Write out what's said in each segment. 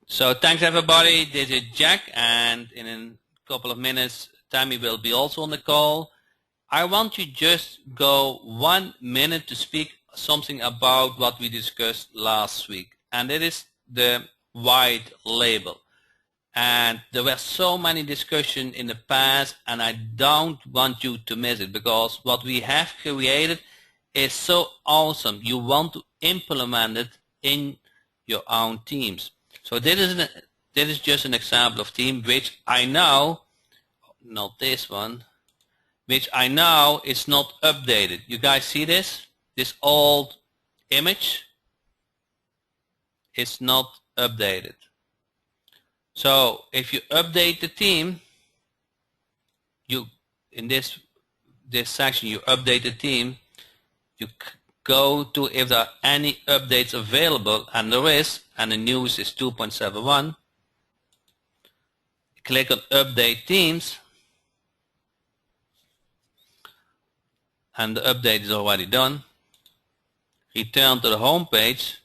So thanks everybody. This is Jack, and in a couple of minutes Tammy will be also on the call. I want to just go 1 minute to speak something about what we discussed last week, and it is the white label. And there were so many discussions in the past, and I don't want you to miss it, because what we have created is so awesome. You want to implement it in your own teams. So this is just an example of team which I know, not this one, which I know is not updated. You guys see this? This old image is not updated. So if you update the team, you in this section you update the team, you go to if there are any updates available, and there is, and the news is 2.71. Click on update teams, and the update is already done. Return to the home page.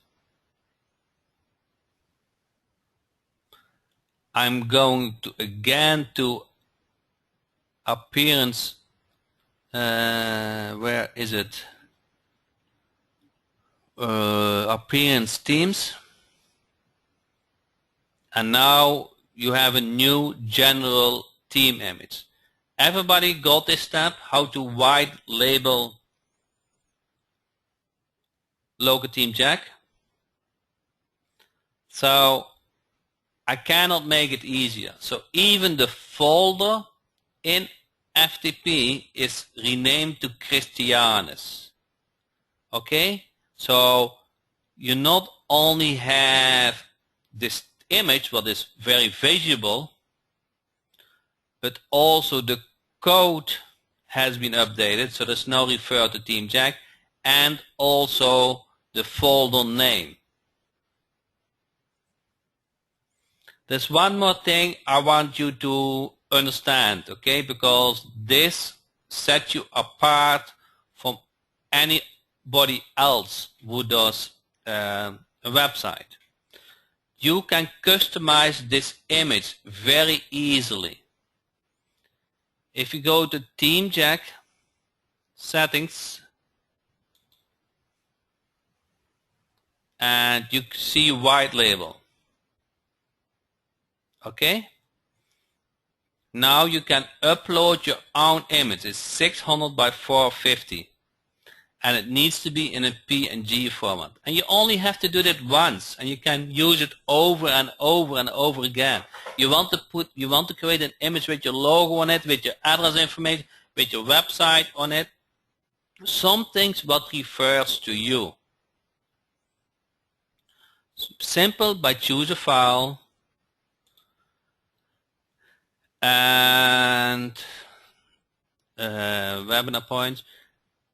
I'm going to again to appearance, where is it? Appearance teams, and now you have a new general team image. Everybody got this step, how to white label local team Jack? So I cannot make it easier. So even the folder in FTP is renamed to Christianus. Okay? So you not only have this image, what is very visible, but also the code has been updated, so there's now refer to Team Jack, and also the folder name. There's one more thing I want you to understand, okay, because this sets you apart from anybody else who does a website. You can customize this image very easily. If you go to Team Jack settings, and you see white label. Okay? Now you can upload your own image. It's 600 by 450. And it needs to be in a PNG format. And you only have to do that once, and you can use it over and over and over again. You want to create an image with your logo on it, with your address information, with your website on it. Something what refers to you. Simple, by choose a file and webinar points.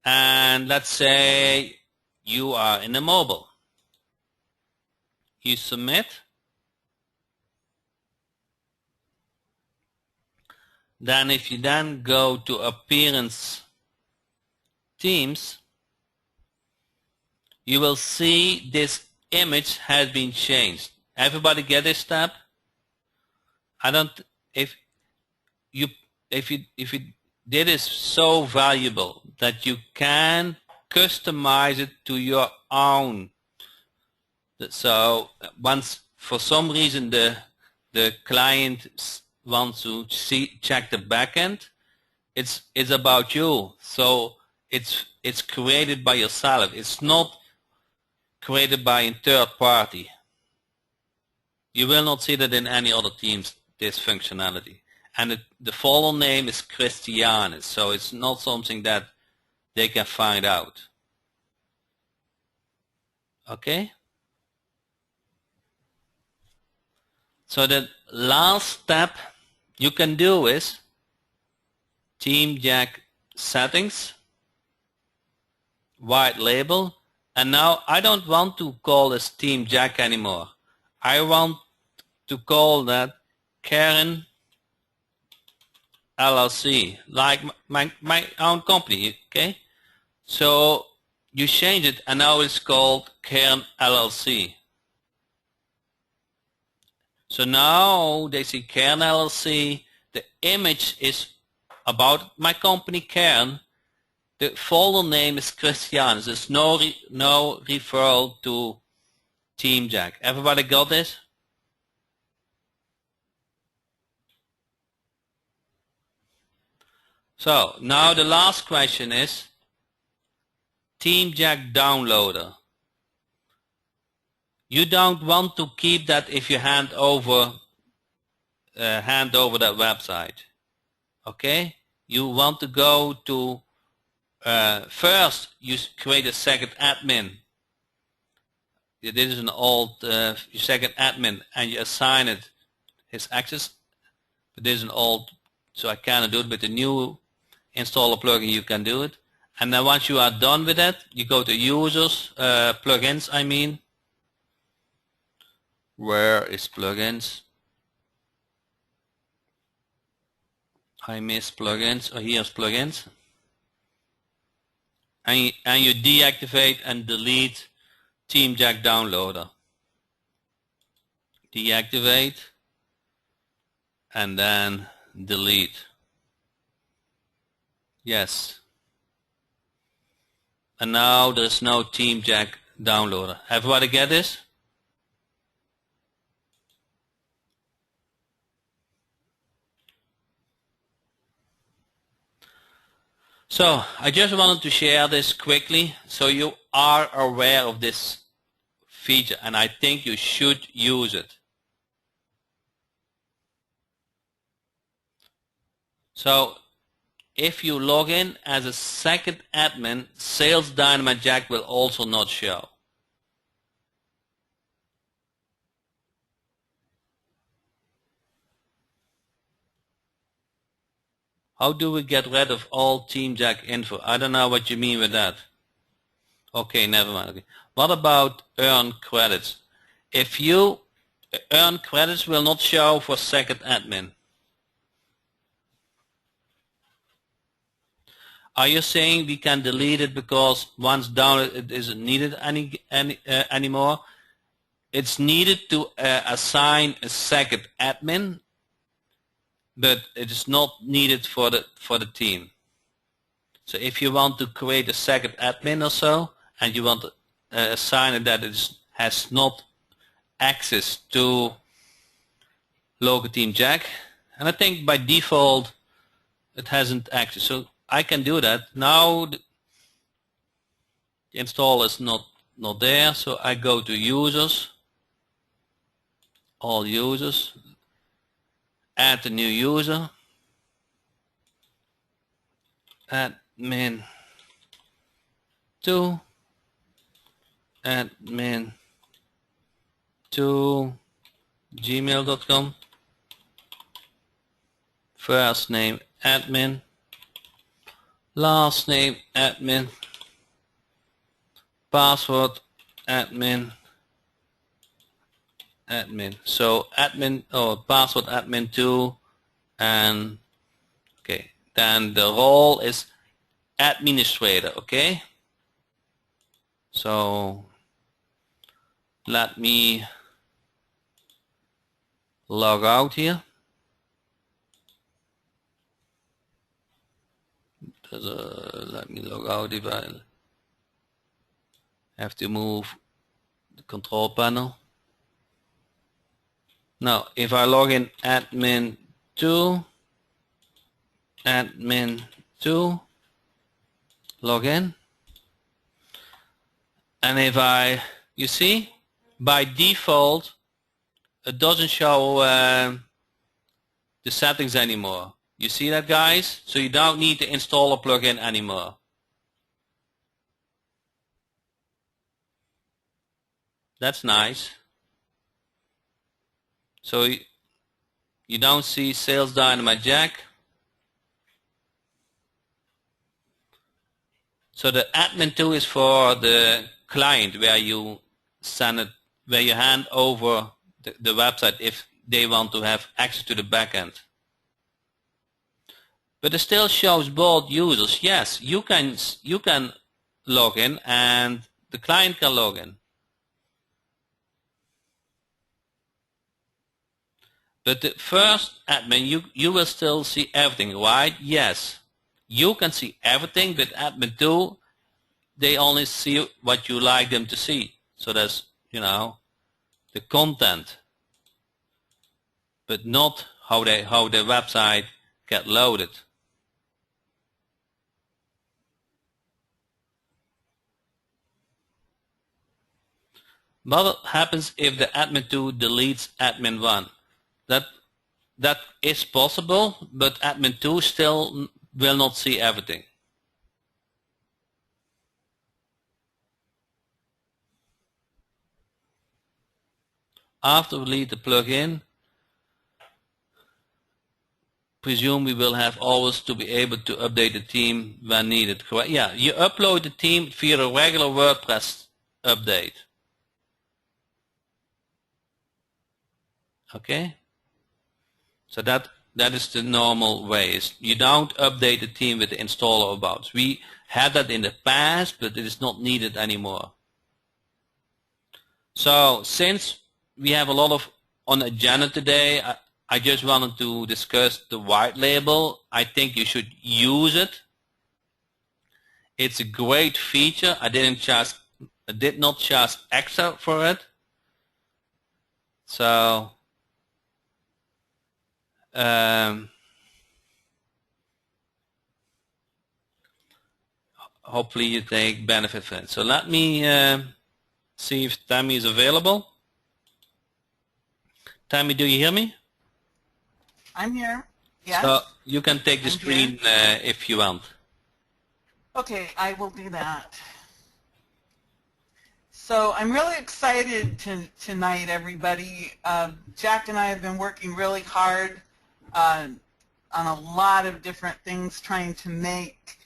And let's say you are in a mobile. You submit. Then if you then go to appearance teams, you will see this image has been changed. Everybody get this step? If you did is so valuable that you can customize it to your own. So once for some reason the client wants to check the backend, it's about you. So it's created by yourself. It's not created by a third party. You will not see that in any other teams, this functionality. And the folder name is Christianus, so it's not something that they can find out. Okay? So the last step you can do is Team Jack settings, white label, and now I don't want to call this Team Jack anymore. I want to call that Karen LLC, like my own company, okay? So you change it, and now it's called Karen LLC. So now they see Cairn LLC. The image is about my company Cairn. The folder name is Christian. There's no referral to Team Jack. Everybody got this? So now the last question is Team Jack downloader. You don't want to keep that if you hand over that website. Okay? You want to go to first you create a second admin. This is an old second admin and you assign it his access. But this is an old, so I cannot do it. With the new installer plugin you can do it. And then once you are done with that, you go to users, plugins I mean. Where is plugins? I miss plugins. Oh, here's plugins. And you deactivate and delete Team Jack downloader. Deactivate and then delete. Yes. And now there's no Team Jack downloader. Everybody get this? So I just wanted to share this quickly so you are aware of this feature, and I think you should use it. So if you log in as a second admin, Sales Dynamite Jack will also not show. How do we get rid of all Team Jack info? I don't know what you mean with that. Okay, never mind. Okay. What about earn credits? If you earn credits will not show for second admin. Are you saying we can delete it because once downloaded it isn't needed anymore? It's needed to assign a second admin, but it is not needed for the team. So if you want to create a second admin or so, and you want to assign it that it has not access to local Team Jack, and I think by default it hasn't access. So I can do that. Now the install is not there, so I go to users, all users, add a new user, admin 2, admin 2 gmail.com, first name admin, last name admin, password admin, so admin or password admin 2, and okay, then the role is administrator. Okay, so let me log out here. Let me log out if I have to move the control panel. Now if I log in admin 2, log in, and if you see by default it doesn't show the settings anymore. You see that, guys? So you don't need to install a plugin anymore. That's nice. So you don't see Sales Dynamite Jack. So the admin 2 is for the client where you send it, where you hand over the website if they want to have access to the backend. But it still shows both users. Yes, you can log in and the client can log in. But the first admin, you will still see everything, right? Yes. You can see everything, but admin 2, they only see what you like them to see. So that's, you know, the content, but not how the website get loaded. What happens if the admin 2 deletes admin 1? That is possible, but admin 2 still will not see everything. After we delete the plugin, presume we will have always to be able to update the theme when needed, correct? Yeah, you upload the theme via a regular WordPress update. Okay? So that is the normal way. You don't update the theme with the installer about. We had that in the past, but it is not needed anymore. So since we have a lot of on the agenda today, I just wanted to discuss the white label. I think you should use it. It's a great feature. I did not charge extra for it. So hopefully you take benefit from it. So let me see if Tammy is available. Tammy, do you hear me? I'm here. Yes. So you can take the screen if you want. Okay, I will do that. So I'm really excited tonight, everybody. Jack and I have been working really hard on a lot of different things, trying to make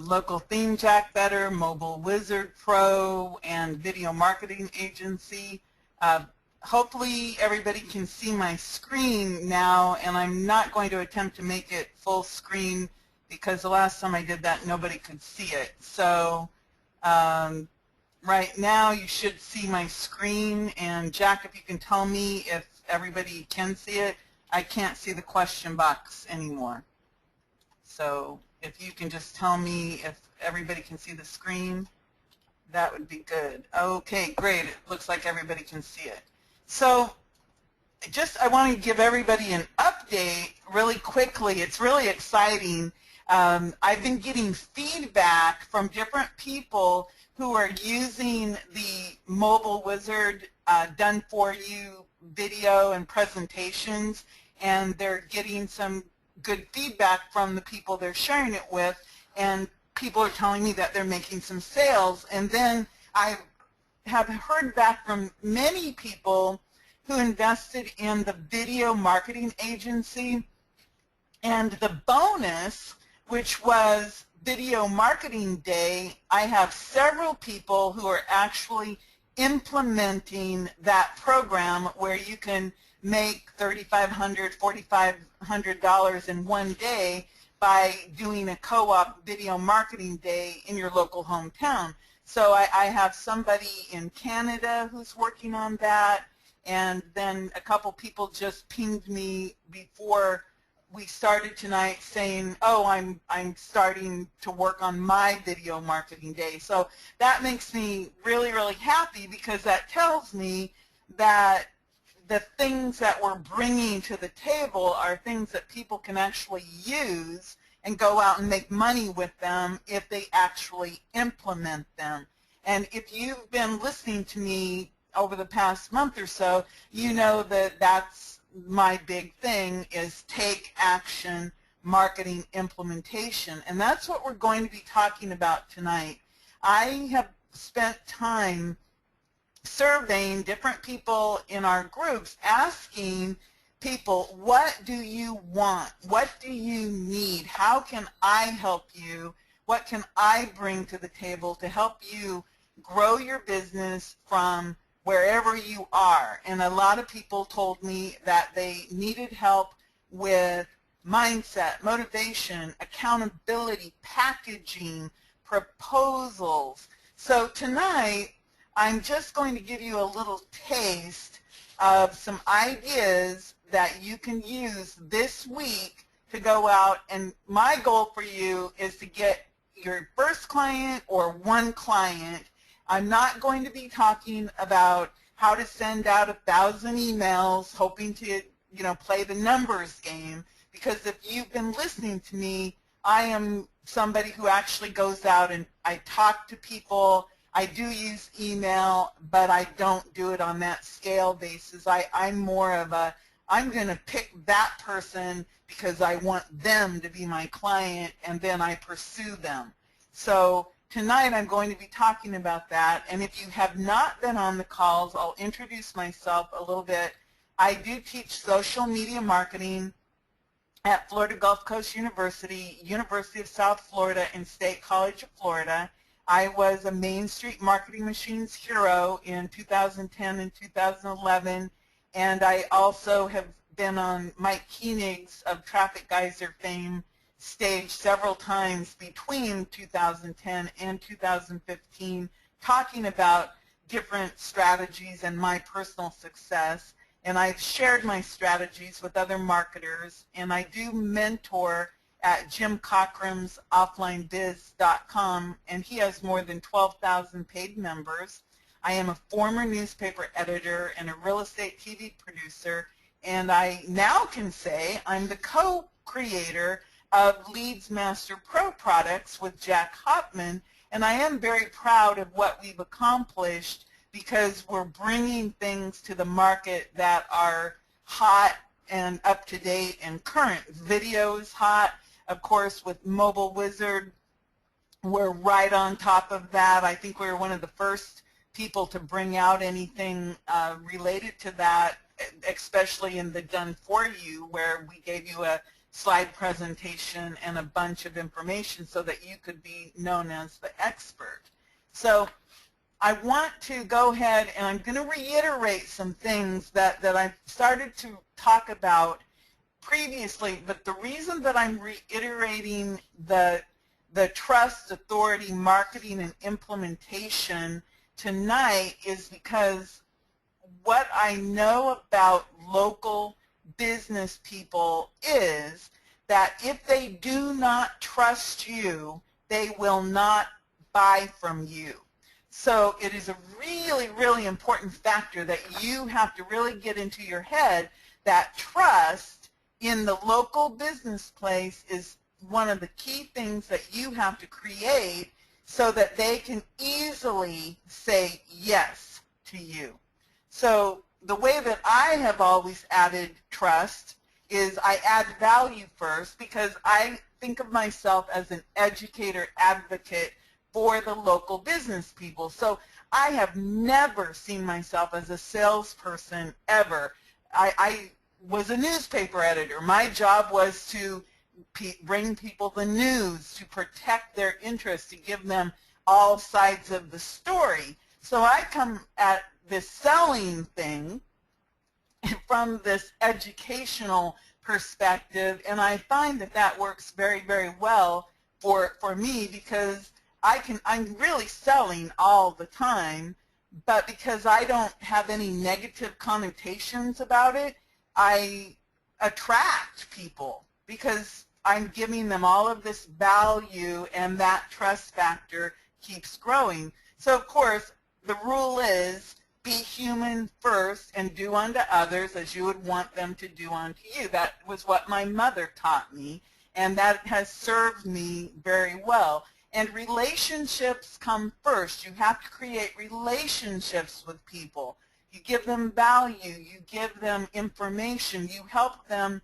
Local Theme Jack better, Mobile Wizard Pro, and Video Marketing Agency. Hopefully everybody can see my screen now, and I'm not going to attempt to make it full screen because the last time I did that nobody could see it. So right now you should see my screen, and Jack, if you can tell me if everybody can see it. I can't see the question box anymore. So if you can just tell me if everybody can see the screen, that would be good. Okay, great. It looks like everybody can see it. So I want to give everybody an update really quickly. It's really exciting. I've been getting feedback from different people who are using the Mobile Wizard done for you video and presentations, and they're getting some good feedback from the people they're sharing it with, and people are telling me that they're making some sales. And then I have heard back from many people who invested in the video marketing agency, and the bonus, which was Video Marketing Day, I have several people who are actually implementing that program where you can make $3,500, $4,500 in one day by doing a co-op video marketing day in your local hometown. So I have somebody in Canada who's working on that, and then a couple people just pinged me before we started tonight saying, oh, I'm starting to work on my video marketing day. So that makes me really, really happy, because that tells me that the things that we're bringing to the table are things that people can actually use and go out and make money with them if they actually implement them. And if you've been listening to me over the past month or so, you know that that's my big thing, is take action marketing implementation. And that's what we're going to be talking about tonight. I have spent time surveying different people in our groups, asking people, what do you want? What do you need? How can I help you? What can I bring to the table to help you grow your business from wherever you are? And a lot of people told me that they needed help with mindset, motivation, accountability, packaging, proposals. So tonight, I'm just going to give you a little taste of some ideas that you can use this week to go out, and my goal for you is to get your first client or one client. I'm not going to be talking about how to send out 1,000 emails hoping to, play the numbers game, because if you've been listening to me, I am somebody who actually goes out and I talk to people. I do use email, but I don't do it on that scale basis. I'm more of a, I'm going to pick that person because I want them to be my client, and then I pursue them. So tonight I'm going to be talking about that, and if you have not been on the calls, I'll introduce myself a little bit. I do teach social media marketing at Florida Gulf Coast University, University of South Florida, and State College of Florida. I was a Main Street Marketing Machines hero in 2010 and 2011, and I also have been on Mike Koenig's of Traffic Geyser fame stage several times between 2010 and 2015, talking about different strategies and my personal success. And I've shared my strategies with other marketers, and I do mentor at Jim Cochran's offlinebiz.com, and he has more than 12,000 paid members. I am a former newspaper editor and a real estate TV producer, and I now can say I'm the co-creator of Leads Master Pro products with Jack Hoffman, and I am very proud of what we've accomplished, because we're bringing things to the market that are hot and up to date and current. Video is hot. Of course, with Mobile Wizard, we're right on top of that. I think we were one of the first people to bring out anything related to that, especially in the Done For You, where we gave you a slide presentation and a bunch of information so that you could be known as the expert. So I want to go ahead, and I'm going to reiterate some things that I've started to talk about previously, but the reason that I'm reiterating the trust, authority, marketing, and implementation tonight is because what I know about local business people is that if they do not trust you, they will not buy from you. So it is a really, really important factor that you have to really get into your head, that trust in the local business place is one of the key things that you have to create so that they can easily say yes to you. So the way that I have always added trust is I add value first, because I think of myself as an educator, advocate for the local business people. So I have never seen myself as a salesperson ever. I was a newspaper editor. My job was to bring people the news, to protect their interests, to give them all sides of the story. So I come at this selling thing from this educational perspective, and I find that that works very, very well for me, because I'm really selling all the time, but because I don't have any negative connotations about it, I attract people because I'm giving them all of this value, and that trust factor keeps growing. So of course, the rule is be human first and do unto others as you would want them to do unto you. That was what my mother taught me, and that has served me very well. And relationships come first. You have to create relationships with people. You give them value. You give them information. You help them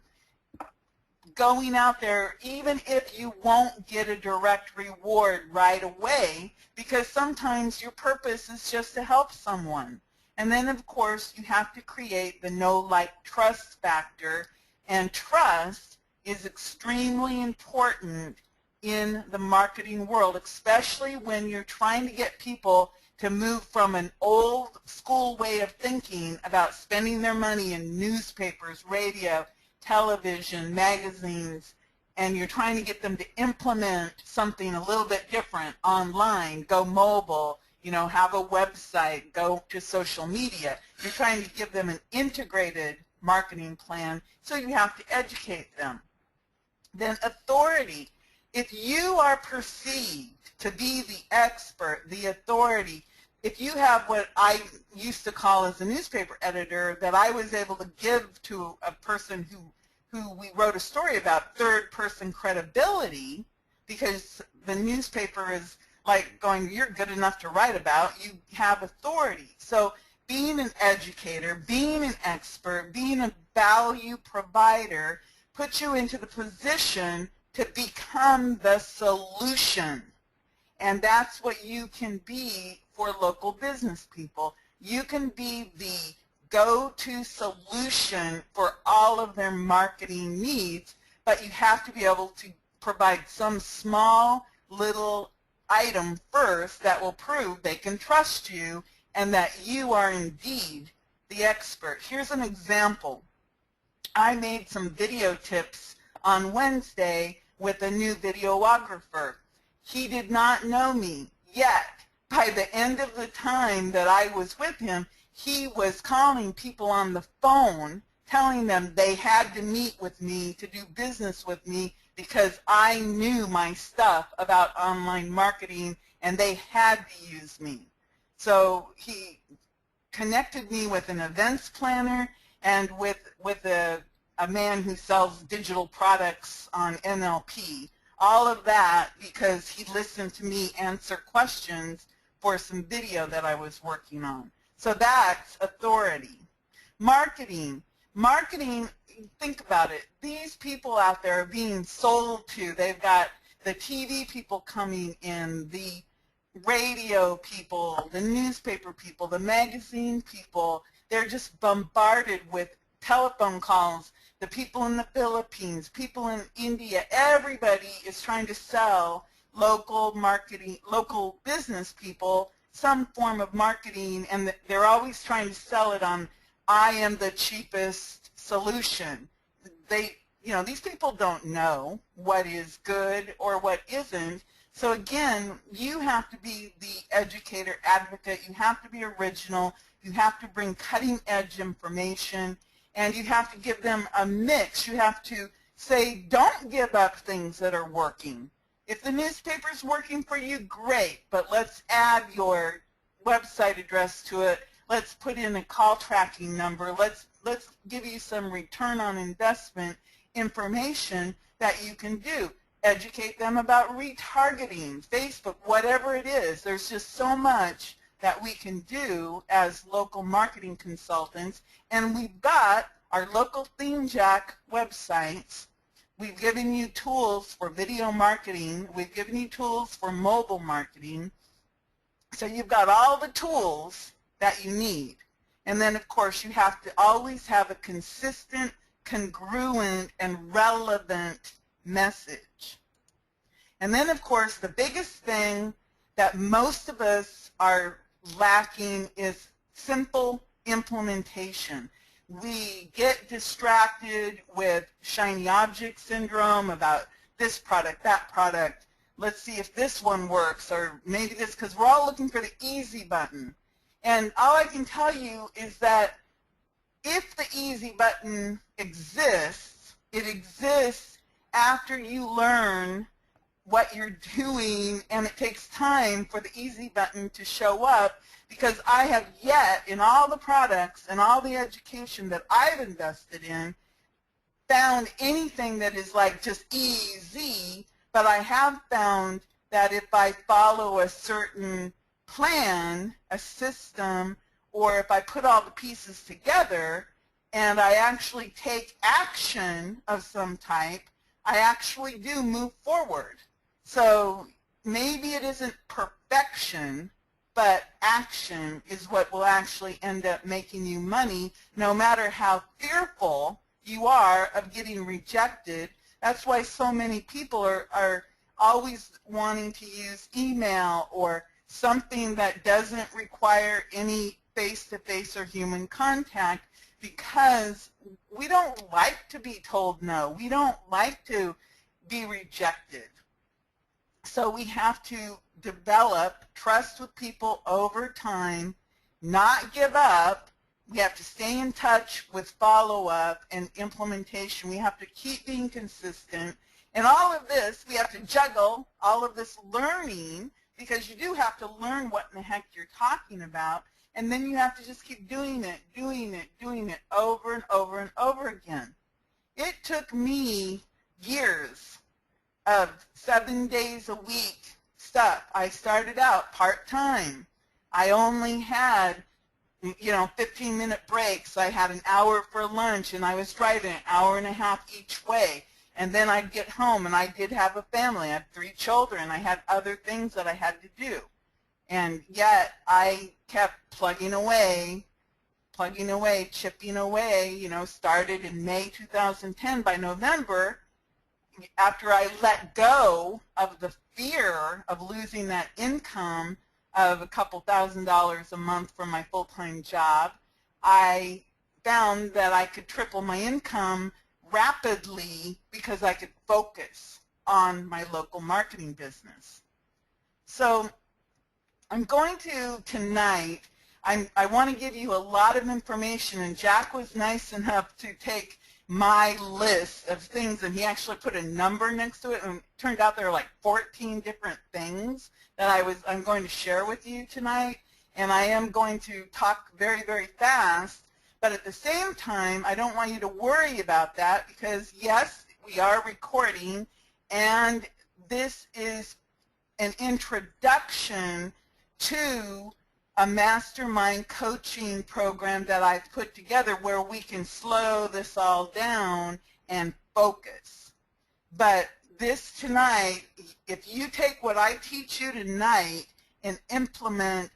going out there, even if you won't get a direct reward right away, because sometimes your purpose is just to help someone. And then, of course, you have to create the know, like, trust factor. And trust is extremely important in the marketing world, especially when you're trying to get people to move from an old school way of thinking about spending their money in newspapers, radio, television, magazines, and you're trying to get them to implement something a little bit different online, go mobile, have a website, go to social media. You're trying to give them an integrated marketing plan, so you have to educate them. Then authority. If you are perceived to be the expert, the authority, if you have what I used to call as a newspaper editor that I was able to give to a person who we wrote a story about, third-person credibility, because the newspaper is like going, you're good enough to write about, you have authority. So being an educator, being an expert, being a value provider puts you into the position to become the solution. And that's what you can be for local business people. You can be the go-to solution for all of their marketing needs, but you have to be able to provide some small little item first that will prove they can trust you and that you are indeed the expert. Here's an example. I made some video tips on Wednesday with a new videographer. He did not know me yet. By the end of the time that I was with him, he was calling people on the phone, telling them they had to meet with me to do business with me because I knew my stuff about online marketing and they had to use me. So he connected me with an events planner and with a man who sells digital products on NLP. All of that because he listened to me answer questions for some video that I was working on. So that's authority. Marketing. Marketing, think about it. These people out there are being sold to. They've got the TV people coming in, the radio people, the newspaper people, the magazine people. They're just bombarded with telephone calls. The people in the Philippines, people in India, everybody is trying to sell local marketing, local business people some form of marketing, and they're always trying to sell it on, I am the cheapest solution. These people don't know what is good or what isn't. So again, you have to be the educator advocate. You have to be original. You have to bring cutting edge information. And you have to give them a mix. You have to say, don't give up things that are working. If the newspaper's working for you, great, but let's add your website address to it. Let's put in a call tracking number. Let's give you some return on investment information that you can do. Educate them about retargeting, Facebook, whatever it is. There's just so much that we can do as local marketing consultants, and we've got our local ThemeJack websites. We've given you tools for video marketing. We've given you tools for mobile marketing. So you've got all the tools that you need. And then, of course, you have to always have a consistent, congruent, and relevant message. And then, of course, the biggest thing that most of us are lacking is simple implementation. We get distracted with shiny object syndrome about this product, that product. Let's see if this one works, or maybe this, because we're all looking for the easy button. And all I can tell you is that if the easy button exists, it exists after you learn what you're doing, and it takes time for the easy button to show up, because I have yet, in all the products and all the education that I've invested in, found anything that is like just easy, but I have found that if I follow a certain plan, a system, or if I put all the pieces together and I actually take action of some type, I actually do move forward. So maybe it isn't perfection, but action is what will actually end up making you money, no matter how fearful you are of getting rejected. That's why so many people are always wanting to use email or something that doesn't require any face-to-face or human contact, because we don't like to be told no. We don't like to be rejected. So we have to develop trust with people over time, not give up, We have to stay in touch with follow-up and implementation. We have to keep being consistent. And all of this, we have to juggle all of this learning, because you do have to learn what in the heck you're talking about. And then you have to just keep doing it over and over and over again. It took me years of 7 days a week stuff. I started out part-time. I only had 15-minute breaks. I had an hour for lunch, and I was driving an hour and a half each way. And then I'd get home, and I did have a family. I had 3 children. I had other things that I had to do. And yet I kept plugging away, chipping away, started in May 2010. By November, after I let go of the fear of losing that income of a couple $1,000s a month from my full-time job, I found that I could triple my income rapidly because I could focus on my local marketing business. So I'm going to tonight, I want to give you a lot of information, and Jack was nice enough to take my list of things, and he actually put a number next to it, and it turned out there were like 14 different things that I'm going to share with you tonight. And I am going to talk very, very fast, but at the same time, I don't want you to worry about that, because yes, we are recording, and this is an introduction to a mastermind coaching program that I've put together where we can slow this all down and focus. But this tonight, if you take what I teach you tonight and implement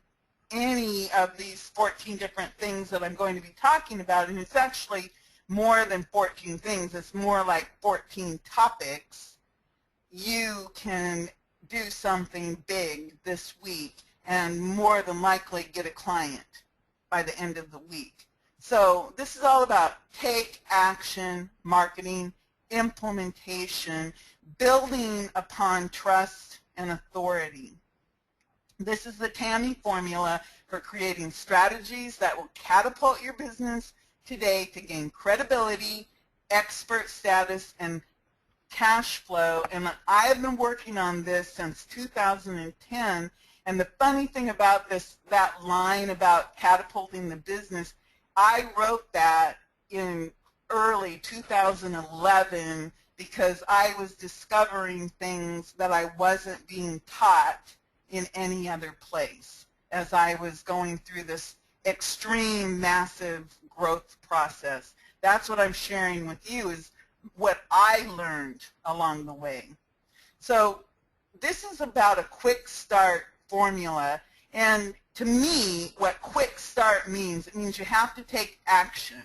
any of these 14 different things that I'm going to be talking about, and it's actually more than 14 things, it's more like 14 topics, you can do something big this week and more than likely get a client by the end of the week. So this is all about take action, marketing, implementation, building upon trust and authority. This is the Tammy formula for creating strategies that will catapult your business today to gain credibility, expert status, and cash flow. And I have been working on this since 2010. And the funny thing about that line about catapulting the business, I wrote that in early 2011 because I was discovering things that I wasn't being taught in any other place as I was going through this extreme, massive growth process. That's what I'm sharing with you, is what I learned along the way. So this is about a quick start formula, and to me, what quick start means, it means you have to take action.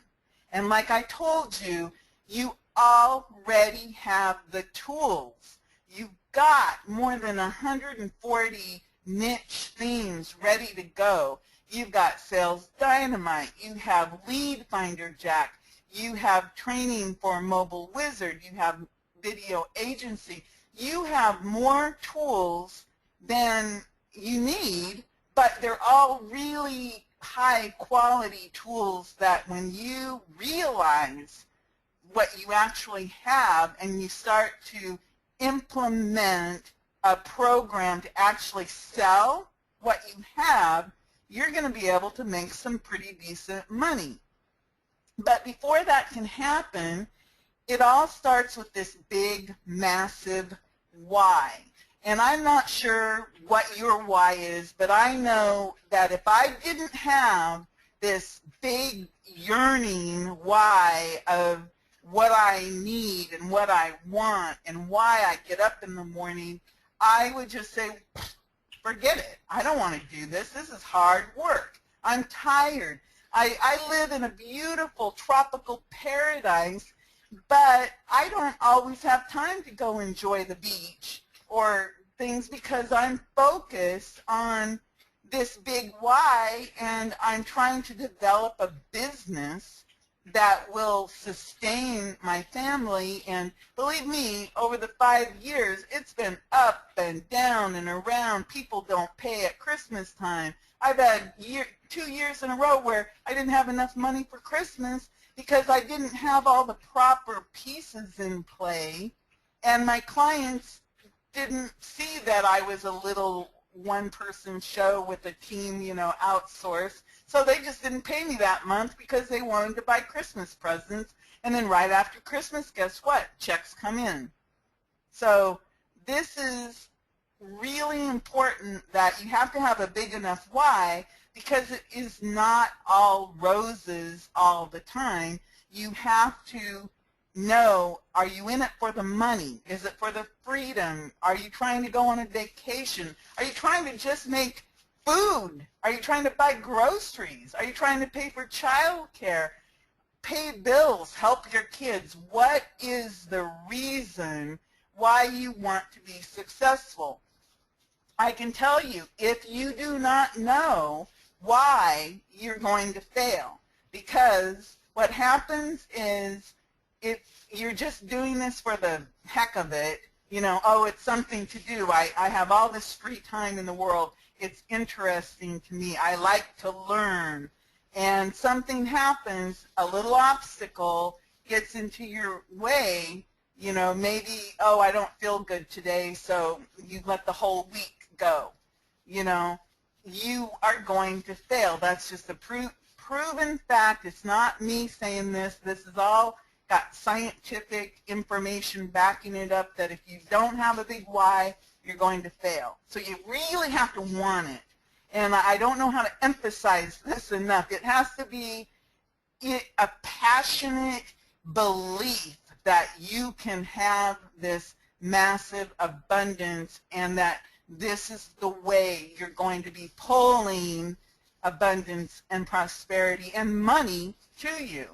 And like I told you, you already have the tools. You've got more than 140 niche themes ready to go. You've got Sales Dynamite, you have Lead Finder Jack, you have training for Mobile Wizard, you have Video Agency. You have more tools than you need, but they're all really high quality tools that when you realize what you actually have and you start to implement a program to actually sell what you have, you're going to be able to make some pretty decent money. But before that can happen, it all starts with this big, massive why. And I'm not sure what your why is, but I know that if I didn't have this big yearning why of what I need and what I want and why I get up in the morning, I would just say, forget it. I don't want to do this. This is hard work. I'm tired. I live in a beautiful tropical paradise, but I don't always have time to go enjoy the beach or things because I'm focused on this big why, and I'm trying to develop a business that will sustain my family. And believe me, over the 5 years, it's been up and down and around. People don't pay at Christmas time. I've had 2 years in a row where I didn't have enough money for Christmas because I didn't have all the proper pieces in play, and my clients didn't see that I was a little one-person show with a team, outsourced. So they just didn't pay me that month because they wanted to buy Christmas presents. And then right after Christmas, guess what? Checks come in. So this is really important, that you have to have a big enough why, because it is not all roses all the time. You have to know, are you in it for the money? Is it for the freedom? Are you trying to go on a vacation? Are you trying to just make food? Are you trying to buy groceries? Are you trying to pay for child care? Pay bills, help your kids? What is the reason why you want to be successful? I can tell you, if you do not know why, you're going to fail. Because what happens is, if you're just doing this for the heck of it, oh, it's something to do. I have all this free time in the world. It's interesting to me. I like to learn. And something happens, a little obstacle gets into your way, maybe, oh, I don't feel good today, so you let the whole week go. You are going to fail. That's just a proven fact. It's not me saying this. This is all got scientific information backing it up, that if you don't have a big why, you're going to fail. So you really have to want it. And I don't know how to emphasize this enough. It has to be a passionate belief that you can have this massive abundance, and that this is the way you're going to be pulling abundance and prosperity and money to you.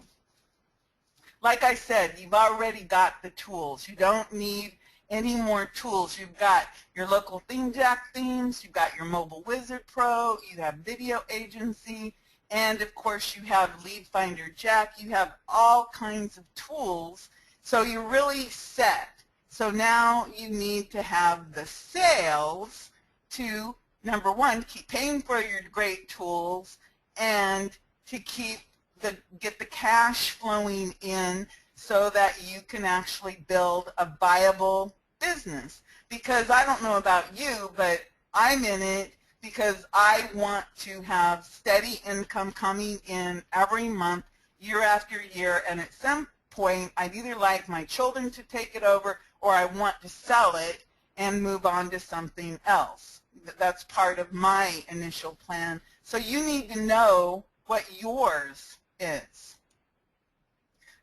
Like I said, you've already got the tools. You don't need any more tools. You've got your local ThemeJack themes, you've got your Mobile Wizard Pro, you have Video Agency, and of course you have Lead Finder Jack. You have all kinds of tools, so you're really set. So now you need to have the sales to, number one, keep paying for your great tools, and to get the cash flowing in so that you can actually build a viable business. Because I don't know about you, but I'm in it because I want to have steady income coming in every month, year after year, and at some point I'd either like my children to take it over, or I want to sell it and move on to something else. That's part of my initial plan. So you need to know what yours is.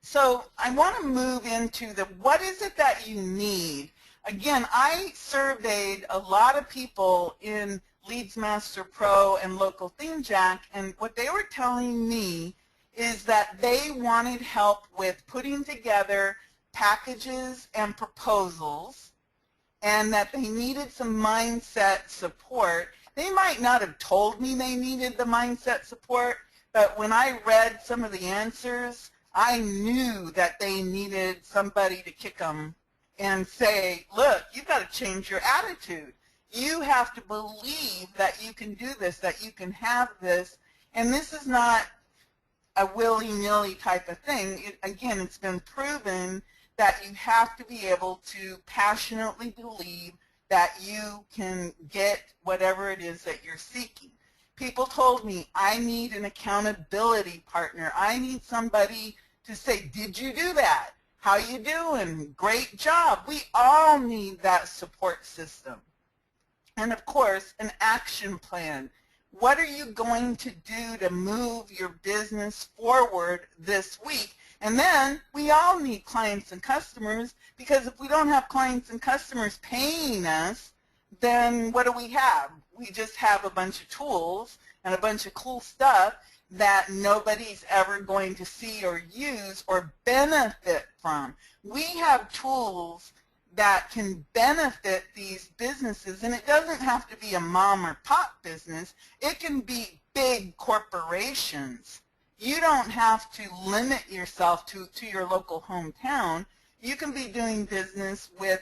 So I want to move into what is it that you need. Again, I surveyed a lot of people in LeadsMaster Pro and Local ThemeJack, and what they were telling me is that they wanted help with putting together packages and proposals, and that they needed some mindset support. They might not have told me they needed the mindset support, but when I read some of the answers, I knew that they needed somebody to kick them and say, look, you've got to change your attitude. You have to believe that you can do this, that you can have this, and this is not a willy-nilly type of thing. Again, it's been proven that you have to be able to passionately believe that you can get whatever it is that you're seeking. People told me, I need an accountability partner. I need somebody to say, did you do that? How you doing? Great job. We all need that support system. And of course, an action plan. What are you going to do to move your business forward this week? And then we all need clients and customers, because if we don't have clients and customers paying us, then what do we have? We just have a bunch of tools and a bunch of cool stuff that nobody's ever going to see or use or benefit from. We have tools that can benefit these businesses, and it doesn't have to be a mom or pop business. It can be big corporations. You don't have to limit yourself to your local hometown. You can be doing business with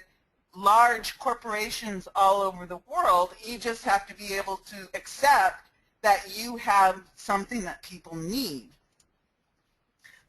large corporations all over the world. You just have to be able to accept that you have something that people need.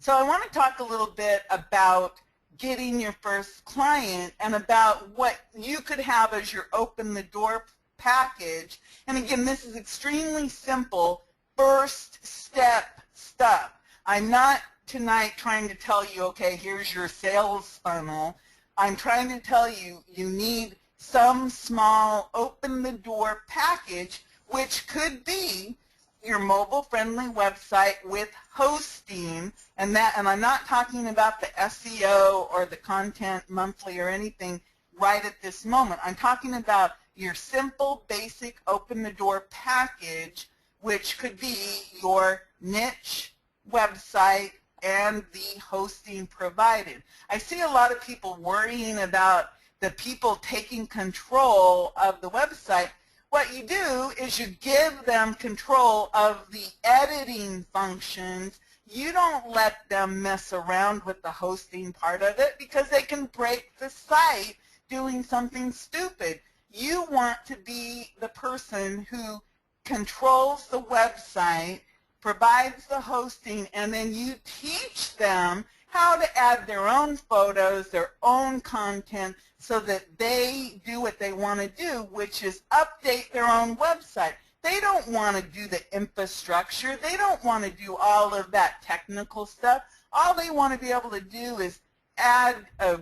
So I want to talk a little bit about getting your first client and about what you could have as your open the door package. And again, this is extremely simple, first step stuff. I'm not tonight trying to tell you, okay, here's your sales funnel. I'm trying to tell you, you need some small open the door package, which could be your mobile-friendly website with hosting, and I'm not talking about the SEO or the content monthly or anything right at this moment. I'm talking about your simple, basic open-the-door package, which could be your niche website and the hosting provided. I see a lot of people worrying about the people taking control of the website. What you do is you give them control of the editing functions. You don't let them mess around with the hosting part of it because they can break the site doing something stupid. You want to be the person who controls the website, provides the hosting, and then you teach them how to add their own photos, their own content, so that they do what they want to do, which is update their own website. They don't want to do the infrastructure. They don't want to do all of that technical stuff. All they want to be able to do is add a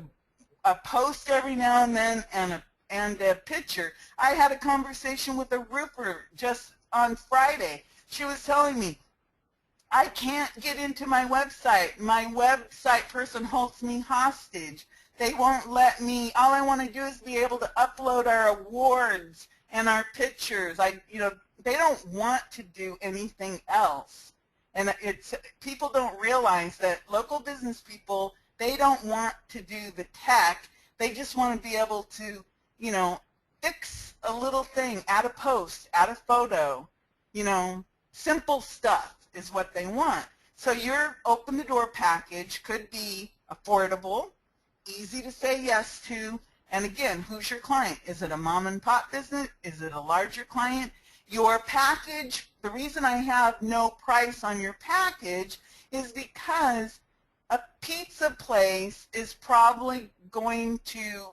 post every now and then and a picture. I had a conversation with a roofer just on Friday. She was telling me, I can't get into my website. My website person holds me hostage. They won't let me. All I want to do is be able to upload our awards and our pictures. They don't want to do anything else. And people don't realize that local business people, they don't want to do the tech. They just want to be able to, fix a little thing, add a post, add a photo, simple stuff is what they want. So your open the door package could be affordable, easy to say yes to, and again, who's your client? Is it a mom and pop business? Is it a larger client? Your package, the reason I have no price on your package is because a pizza place is probably going to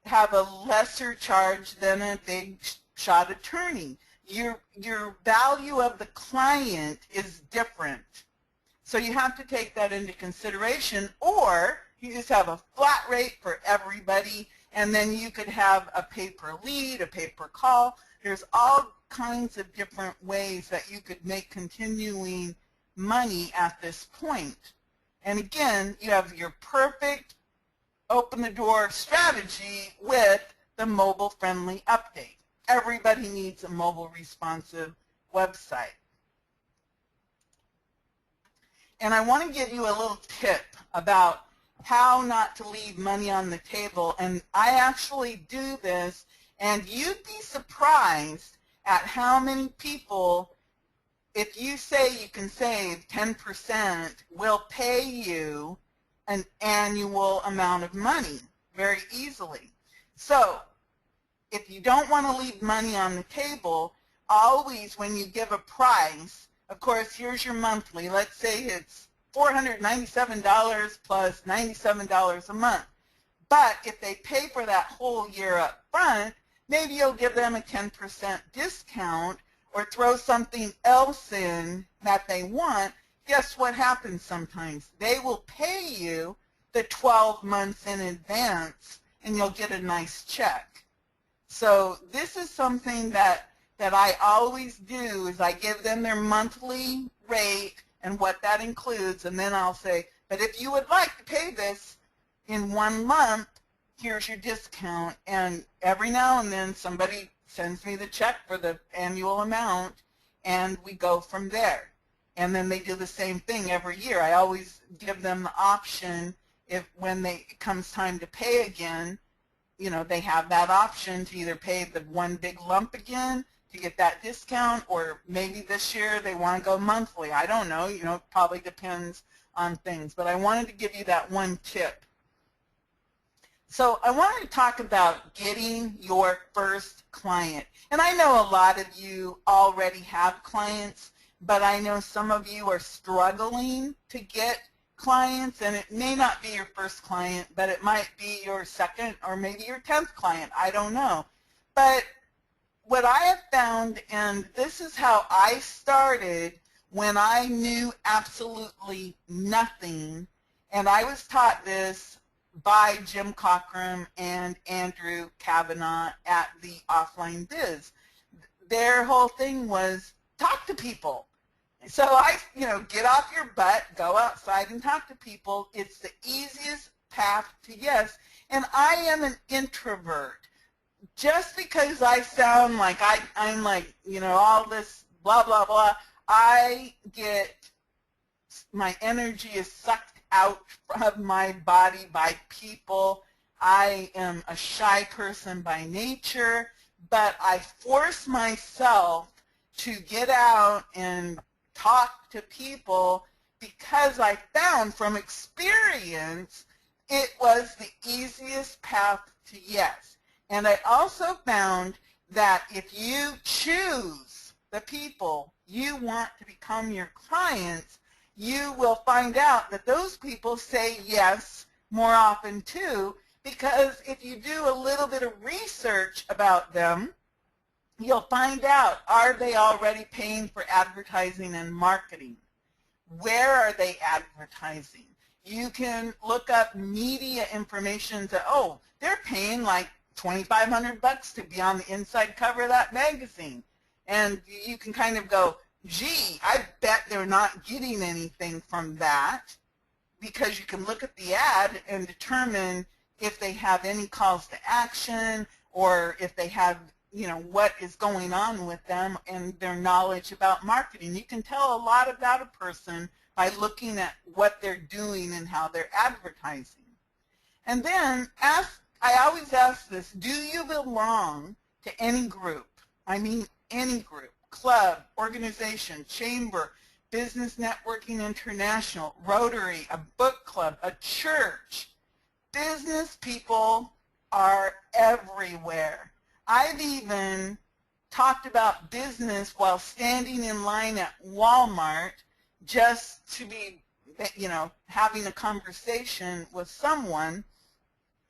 have a lesser charge than a big shot attorney. Your value of the client is different. So you have to take that into consideration, or you just have a flat rate for everybody, and then you could have a pay-per-lead, a pay-per-call. There's all kinds of different ways that you could make continuing money at this point. And again, you have your perfect open-the-door strategy with the mobile-friendly update. Everybody needs a mobile responsive website. And I want to give you a little tip about how not to leave money on the table. And I actually do this, and you'd be surprised at how many people, if you say you can save 10%, will pay you an annual amount of money very easily. So if you don't want to leave money on the table, always when you give a price, of course, here's your monthly. Let's say it's $497 plus $97 a month. But if they pay for that whole year up front, maybe you'll give them a 10% discount or throw something else in that they want. Guess what happens sometimes? They will pay you the 12 months in advance, and you'll get a nice check. So this is something that I always do, is I give them their monthly rate and what that includes, and then I'll say, but if you would like to pay this in 1 month, here's your discount. And every now and then somebody sends me the check for the annual amount, and we go from there. And then they do the same thing every year. I always give them the option, if when it comes time to pay again, they have that option to either pay the one big lump again to get that discount, or maybe this year they want to go monthly. I don't know. It probably depends on things. But I wanted to give you that one tip. So I wanted to talk about getting your first client. And I know a lot of you already have clients, but I know some of you are struggling to get clients, and it may not be your first client, but it might be your second or maybe your 10th client. I don't know. But what I have found, and this is how I started when I knew absolutely nothing, and I was taught this by Jim Cochran and Andrew Kavanaugh at the Offline Biz. Their whole thing was talk to people. So get off your butt, go outside and talk to people. It's the easiest path to yes. And I am an introvert. Just because I sound like I'm like, all this blah, blah, blah, my energy is sucked out of my body by people. I am a shy person by nature, but I force myself to get out and talk to people because I found from experience it was the easiest path to yes. And I also found that if you choose the people you want to become your clients, you will find out that those people say yes more often too, because if you do a little bit of research about them, you'll find out, are they already paying for advertising and marketing? Where are they advertising? You can look up media information that, oh, they're paying like $2,500 to be on the inside cover of that magazine. And you can kind of go, gee, I bet they're not getting anything from that, because you can look at the ad and determine if they have any calls to action or if they have, what is going on with them and their knowledge about marketing. You can tell a lot about a person by looking at what they're doing and how they're advertising. And then I always ask this, do you belong to any group? I mean any group, club, organization, chamber, Business Networking International, Rotary, a book club, a church. Business people are everywhere. I've even talked about business while standing in line at Walmart just to be, having a conversation with someone.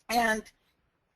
And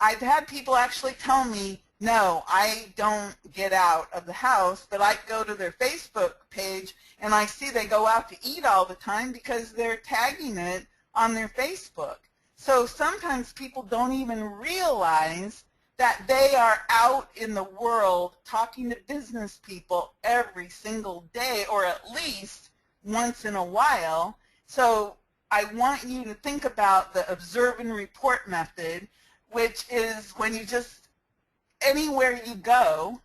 I've had people actually tell me, no, I don't get out of the house, but I go to their Facebook page and I see they go out to eat all the time because they're tagging it on their Facebook. So sometimes people don't even realize that they are out in the world talking to business people every single day, or at least once in a while. So I want you to think about the observe and report method, which is when you just, anywhere you go,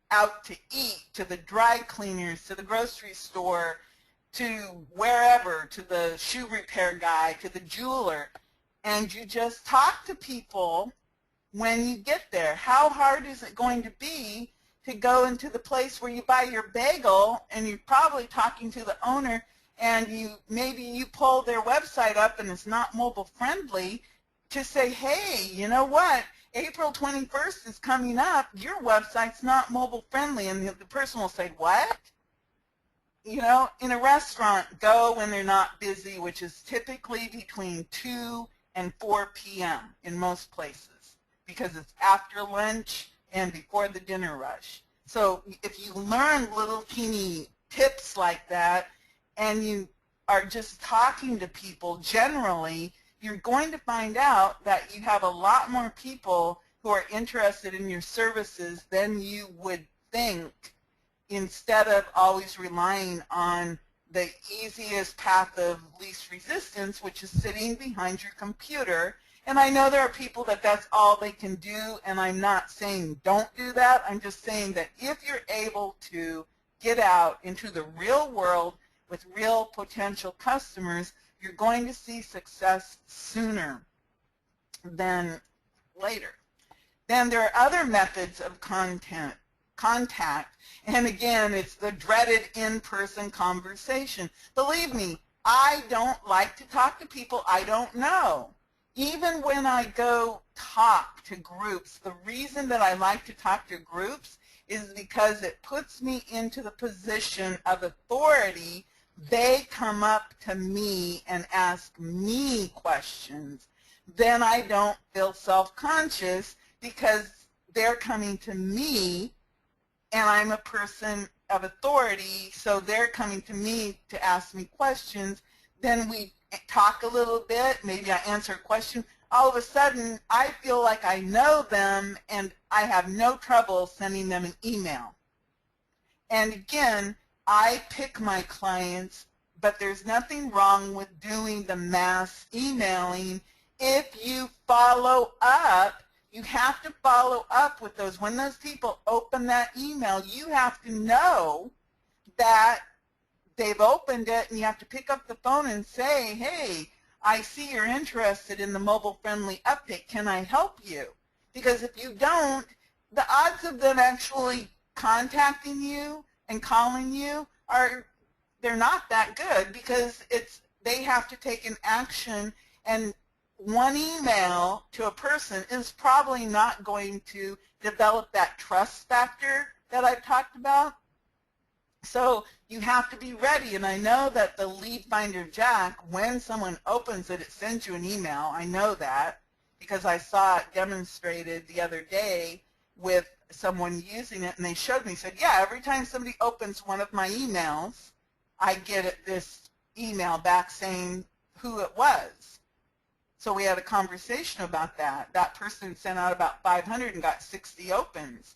out to eat, to the dry cleaners, to the grocery store, to wherever, to the shoe repair guy, to the jeweler, and you just talk to people when you get there. How hard is it going to be to go into the place where you buy your bagel and you're probably talking to the owner, and maybe you pull their website up and it's not mobile friendly, to say, hey, you know what, April 21st is coming up, your website's not mobile friendly, and the person will say, what? In a restaurant, go when they're not busy, which is typically between 2 and 4 p.m. in most places, because it's after lunch and before the dinner rush. So if you learn little teeny tips like that and you are just talking to people generally, you're going to find out that you have a lot more people who are interested in your services than you would think, instead of always relying on the easiest path of least resistance, which is sitting behind your computer. And I know there are people that that's all they can do, and I'm not saying don't do that. I'm just saying that if you're able to get out into the real world with real potential customers, you're going to see success sooner than later. Then there are other methods of contact, and again, it's the dreaded in-person conversation. Believe me, I don't like to talk to people I don't know. Even when I go talk to groups, the reason that I like to talk to groups is because it puts me into the position of authority. They come up to me and ask me questions. Then I don't feel self-conscious because they're coming to me and I'm a person of authority, so they're coming to me to ask me questions. Then we talk a little bit, maybe I answer a question. All of a sudden, I feel like I know them and I have no trouble sending them an email. And again, I pick my clients, but there's nothing wrong with doing the mass emailing if you follow up. You have to follow up with those. When those people open that email, you have to know that they've opened it, and you have to pick up the phone and say, hey, I see you're interested in the mobile-friendly update. Can I help you? Because if you don't, the odds of them actually contacting you and calling you they're not that good, because they have to take an action, and one email to a person is probably not going to develop that trust factor that I've talked about. So you have to be ready, and I know that the Lead Finder Jack, when someone opens it, it sends you an email. I know that because I saw it demonstrated the other day with someone using it, and they showed me, said, yeah, every time somebody opens one of my emails, I get this email back saying who it was. So we had a conversation about that. That person sent out about 500 and got 60 opens.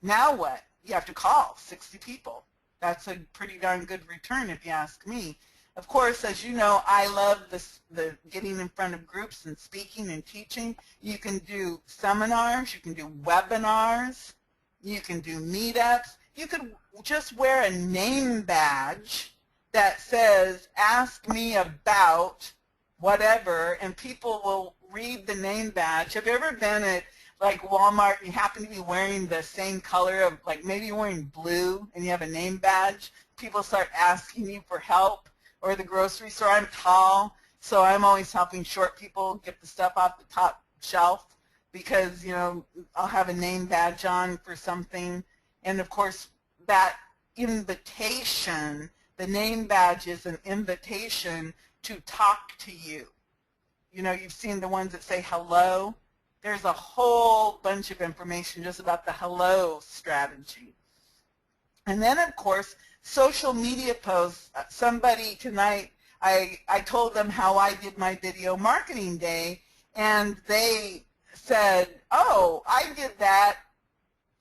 Now what? You have to call 60 people. That's a pretty darn good return if you ask me. Of course, as you know, I love the getting in front of groups and speaking and teaching. You can do seminars, you can do webinars, you can do meetups. You could just wear a name badge that says, ask me about whatever, and people will read the name badge. Have you ever been at like Walmart, you happen to be wearing the same color of, like maybe you're wearing blue and you have a name badge, people start asking you for help? Or the grocery store, I'm tall, so I'm always helping short people get the stuff off the top shelf because, you know, I'll have a name badge on for something. And of course, that invitation, the name badge is an invitation to talk to you. You know, you've seen the ones that say hello. There's a whole bunch of information just about the hello strategy. And then, of course, social media posts. Somebody tonight, I told them how I did my video marketing day, and they said, oh, I did that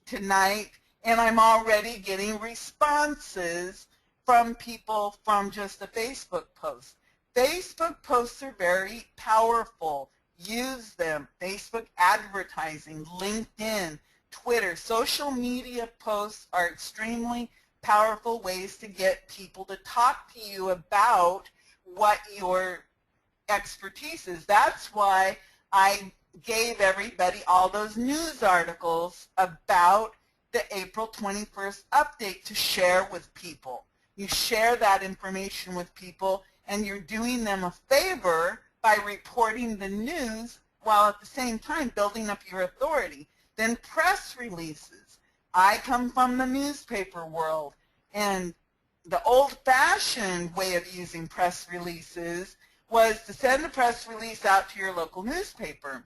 tonight, and I'm already getting responses from people from just a Facebook post. Facebook posts are very powerful. Use them. Facebook advertising, LinkedIn, Twitter. Social media posts are extremely powerful ways to get people to talk to you about what your expertise is. That's why I gave everybody all those news articles about the April 21st update to share with people. You share that information with people, and you're doing them a favor by reporting the news while at the same time building up your authority. Then press releases. I come from the newspaper world, and the old-fashioned way of using press releases was to send a press release out to your local newspaper.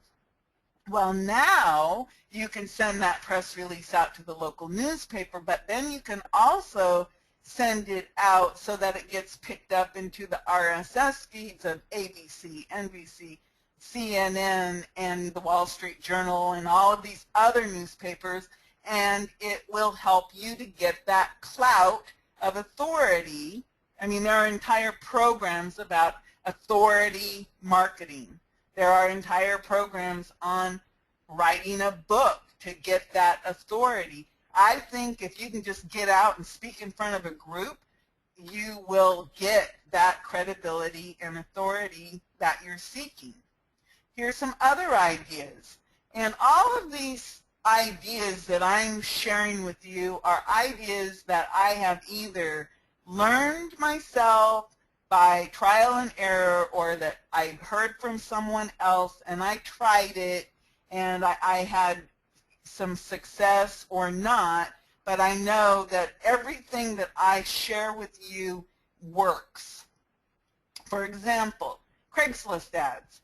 Well, now you can send that press release out to the local newspaper, but then you can also send it out so that it gets picked up into the RSS feeds of ABC, NBC, CNN, and the Wall Street Journal, and all of these other newspapers, and it will help you to get that clout of authority. I mean, there are entire programs about authority marketing. There are entire programs on writing a book to get that authority. I think if you can just get out and speak in front of a group, you will get that credibility and authority that you're seeking. Here's some other ideas. And all of these ideas that I'm sharing with you are ideas that I have either learned myself, by trial and error, or that I heard from someone else and I tried it and I had some success or not, but I know that everything that I share with you works. For example, Craigslist ads.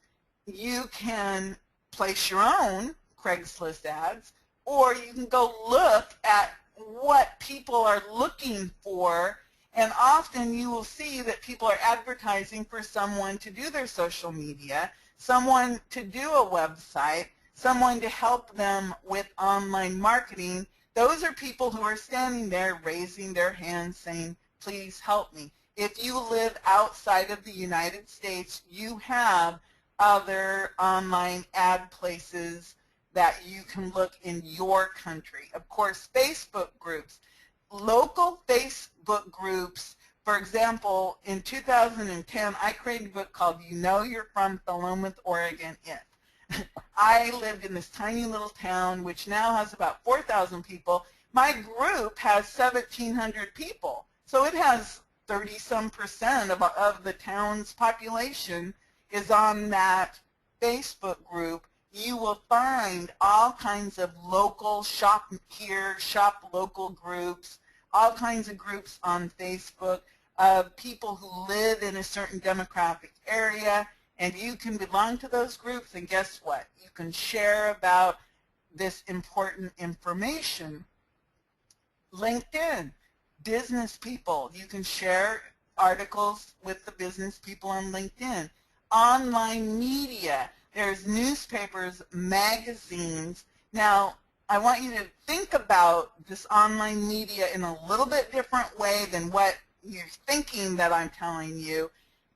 You can place your own Craigslist ads, or you can go look at what people are looking for, and often you will see that people are advertising for someone to do their social media, someone to do a website, someone to help them with online marketing. Those are people who are standing there raising their hands saying, please help me. If you live outside of the United States, you have other online ad places that you can look in your country. Of course, Facebook groups, local Facebook groups. For example, in 2010, I created a book called You Know You're From Philomath, Oregon, If. I lived in this tiny little town, which now has about 4,000 people. My group has 1,700 people. So it has 30-some% of the town's population is on that Facebook group. You will find all kinds of local shop here, shop local groups, all kinds of groups on Facebook of people who live in a certain demographic area, and you can belong to those groups, and guess what? You can share about this important information. LinkedIn, business people, you can share articles with the business people on LinkedIn. Online media, there's newspapers, magazines. Now, I want you to think about this online media in a little bit different way than what you're thinking that I'm telling you.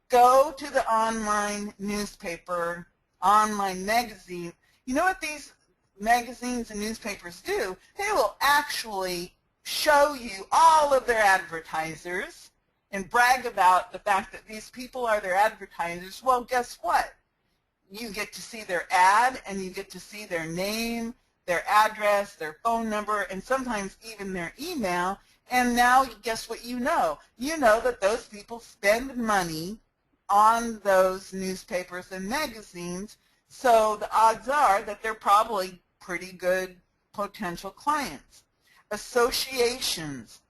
Go to the online newspaper, online magazine. You know what these magazines and newspapers do? They will actually show you all of their advertisers and brag about the fact that these people are their advertisers. Well, guess what? You get to see their ad, and you get to see their name, their address, their phone number, and sometimes even their email. And now guess what you know? You know that those people spend money on those newspapers and magazines, so the odds are that they're probably pretty good potential clients. Associations.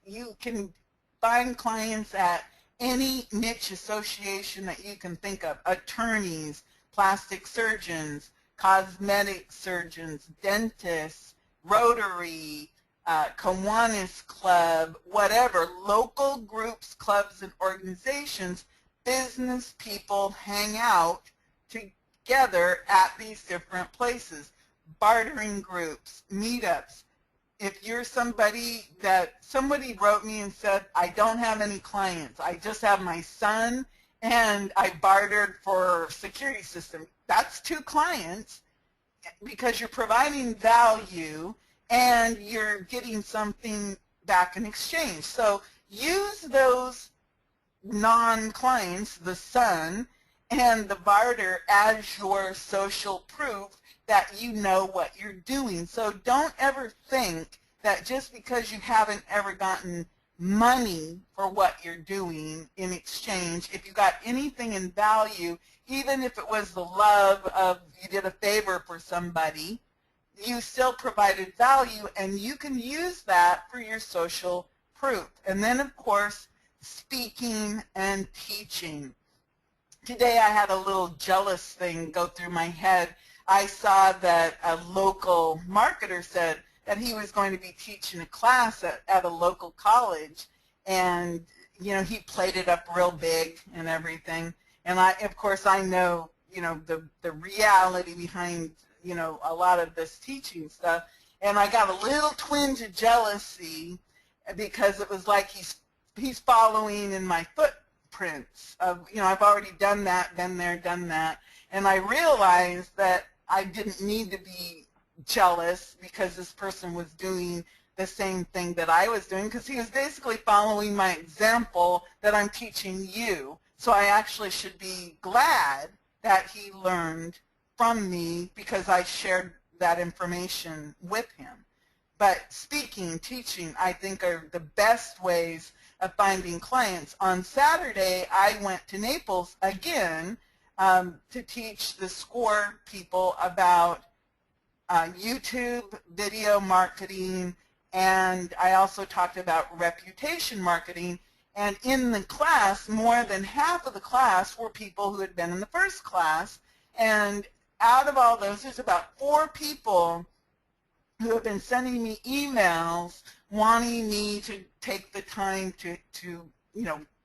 You can find clients at any niche association that you can think of. Attorneys, plastic surgeons, cosmetic surgeons, dentists, Rotary, Kiwanis Club, whatever, local groups, clubs, and organizations. Business people hang out together at these different places. Bartering groups, meetups. If you're somebody wrote me and said, I don't have any clients, I just have my son and I bartered for security system. That's 2 clients because you're providing value and you're getting something back in exchange. So use those non-clients, the son and the barter, as your social proof that you know what you're doing. So don't ever think that just because you haven't ever gotten money for what you're doing in exchange, if you got anything in value, even if it was the love of you did a favor for somebody, you still provided value, and you can use that for your social proof. And then, of course, speaking and teaching. Today I had a little jealous thing go through my head. I saw that a local marketer said that he was going to be teaching a class at a local college, and he played it up real big and everything. And of course I know the reality behind a lot of this teaching stuff, and I got a little twinge of jealousy because it was like he's following in my footprints of I've already done that, been there, done that, and I realized that I didn't need to be jealous because this person was doing the same thing that I was doing, because he was basically following my example that I'm teaching you. So I actually should be glad that he learned from me because I shared that information with him. But speaking, teaching, I think are the best ways of finding clients. On Saturday, I went to Naples again to teach the SCORE people about YouTube video marketing, and I also talked about reputation marketing. And in the class, more than half of the class were people who had been in the first class. And out of all those, there's about 4 people who have been sending me emails wanting me to take the time to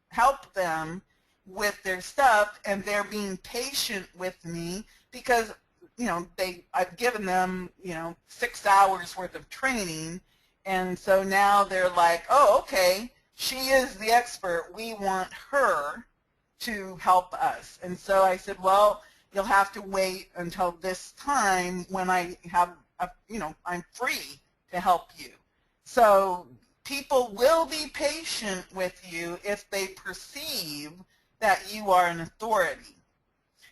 help them with their stuff, and they're being patient with me because I've given them 6 hours worth of training, and so now they're like, oh, okay, she is the expert, we want her to help us. And so I said, well, you'll have to wait until this time when I have I'm free to help you. So people will be patient with you if they perceive that you are an authority.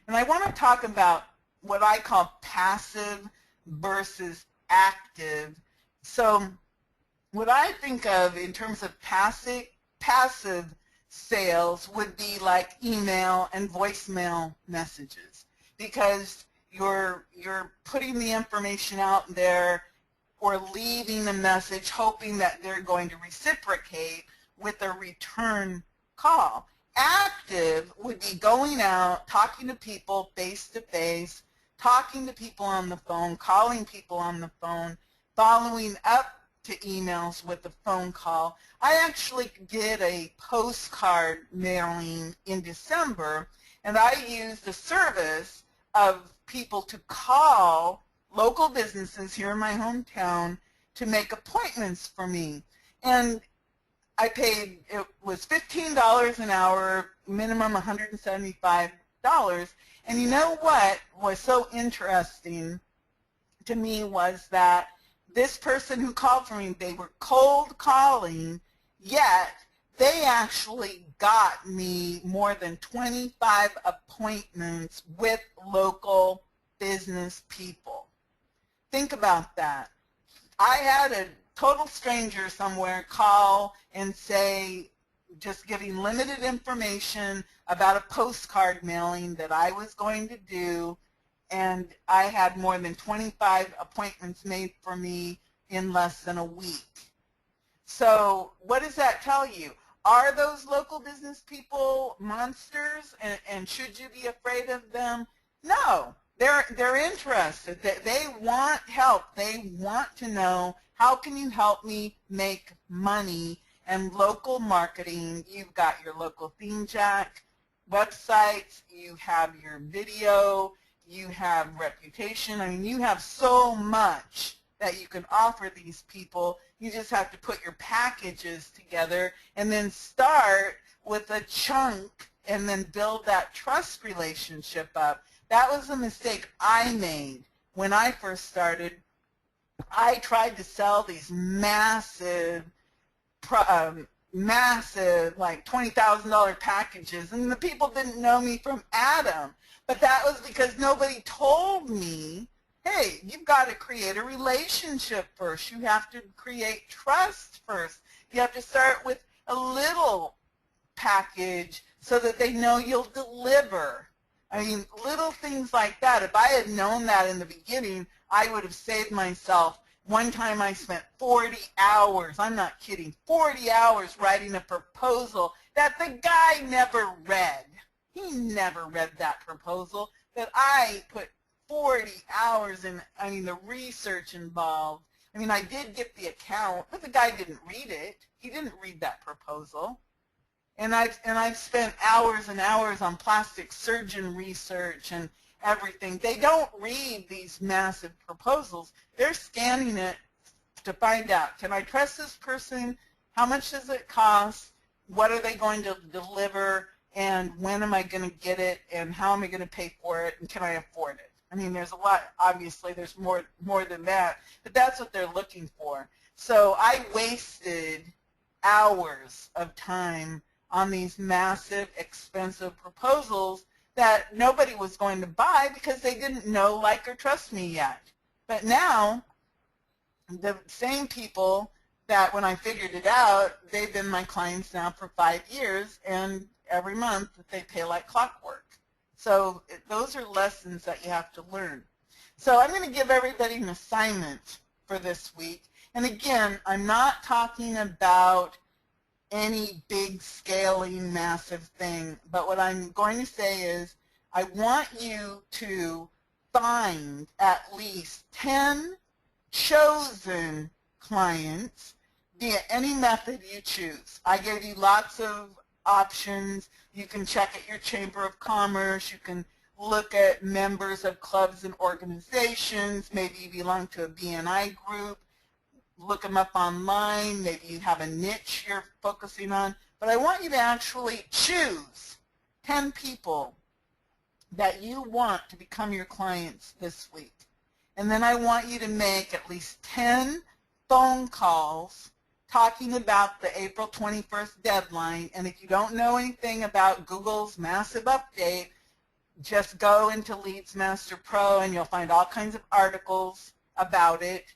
And I want to talk about what I call passive versus active. So what I think of in terms of passive sales would be like email and voicemail messages, because you're putting the information out there or leaving a message hoping that they're going to reciprocate with a return call. Active would be going out, talking to people face to face, talking to people on the phone, calling people on the phone, following up to emails with a phone call. I actually did a postcard mailing in December, and I used a service of people to call local businesses here in my hometown to make appointments for me. And I paid, it was $15 an hour, minimum $175. And you know what was so interesting to me was that this person who called for me, they were cold calling, yet they actually got me more than 25 appointments with local business people. Think about that. I had a total stranger somewhere call and say, just giving limited information about a postcard mailing that I was going to do, and I had more than 25 appointments made for me in less than a week. So what does that tell you? Are those local business people monsters, and should you be afraid of them? No. They're interested. They want help. They want to know, how can you help me make money? And local marketing, you've got your local theme jack websites, you have your video, you have reputation. I mean, you have so much that you can offer these people. You just have to put your packages together and then start with a chunk and then build that trust relationship up. That was a mistake I made when I first started. I tried to sell these massive like $20,000 packages, and the people didn't know me from Adam. But that was because nobody told me, hey, you've got to create a relationship first. You have to create trust first. You have to start with a little package so that they know you'll deliver. I mean, little things like that. If I had known that in the beginning, I would have saved myself. One time I spent 40 hours, I'm not kidding, 40 hours writing a proposal that the guy never read. He never read that proposal, that I put 40 hours in. I mean, the research involved. I mean, I did get the account, but the guy didn't read it. He didn't read that proposal. And I've spent hours and hours on plastic surgeon research and everything. They don't read these massive proposals. They're scanning it to find out, can I trust this person? How much does it cost? What are they going to deliver? And when am I going to get it? And how am I going to pay for it? And can I afford it? I mean, there's a lot. Obviously, there's more than that. But that's what they're looking for. So I wasted hours of time on these massive, expensive proposals that nobody was going to buy because they didn't know, like, or trust me yet. But now, the same people that when I figured it out, they've been my clients now for 5 years, and every month they pay like clockwork. So those are lessons that you have to learn. So I'm going to give everybody an assignment for this week. And again, I'm not talking about any big scaling massive thing, but what I'm going to say is I want you to find at least 10 chosen clients via any method you choose. I gave you lots of options. You can check at your Chamber of Commerce. You can look at members of clubs and organizations. Maybe you belong to a BNI group. Look them up online. Maybe you have a niche you're focusing on. But I want you to actually choose 10 people that you want to become your clients this week. And then I want you to make at least 10 phone calls talking about the April 21st deadline. And if you don't know anything about Google's massive update, just go into Leads Master Pro and you'll find all kinds of articles about it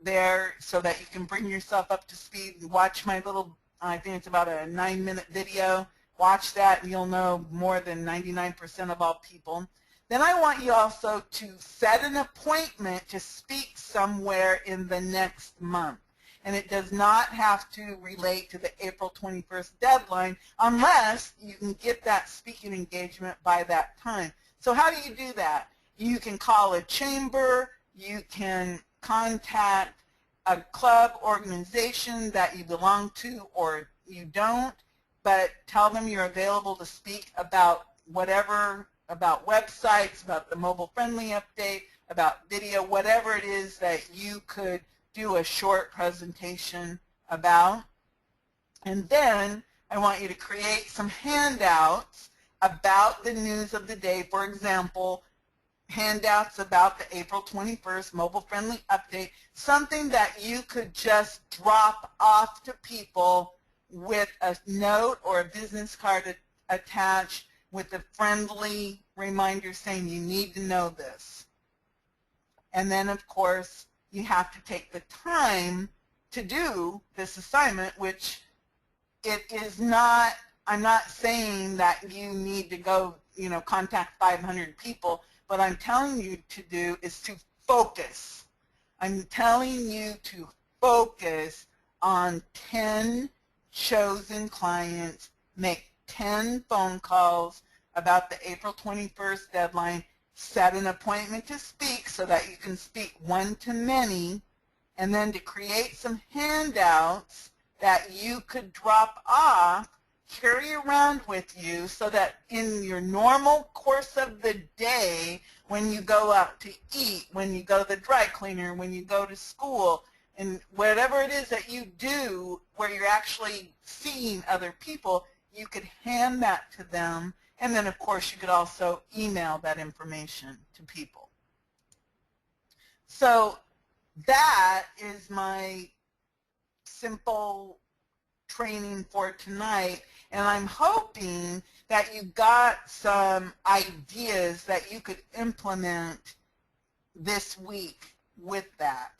there so that you can bring yourself up to speed and watch my little, I think it's about a 9-minute video. Watch that and you'll know more than 99% of all people. Then I want you also to set an appointment to speak somewhere in the next month. And it does not have to relate to the April 21st deadline unless you can get that speaking engagement by that time. So how do you do that? You can call a chamber, you can contact a club organization that you belong to or you don't, but tell them you're available to speak about whatever, about websites, about the mobile-friendly update, about video, whatever it is that you could do a short presentation about. And then I want you to create some handouts about the news of the day. For example, handouts about the April 21st mobile-friendly update, something that you could just drop off to people with a note or a business card attached with a friendly reminder saying you need to know this. And then, of course, you have to take the time to do this assignment, which it is not, I'm not saying that you need to go, contact 500 people. What I'm telling you to do is to focus. I'm telling you to focus on 10 chosen clients, make 10 phone calls about the April 21st deadline, set an appointment to speak so that you can speak one-to-many, and then to create some handouts that you could drop off, carry around with you so that in your normal course of the day, when you go out to eat, when you go to the dry cleaner, when you go to school, and whatever it is that you do where you're actually seeing other people, you could hand that to them. And then, of course, you could also email that information to people. So that is my simple training for tonight. And I'm hoping that you got some ideas that you could implement this week with that.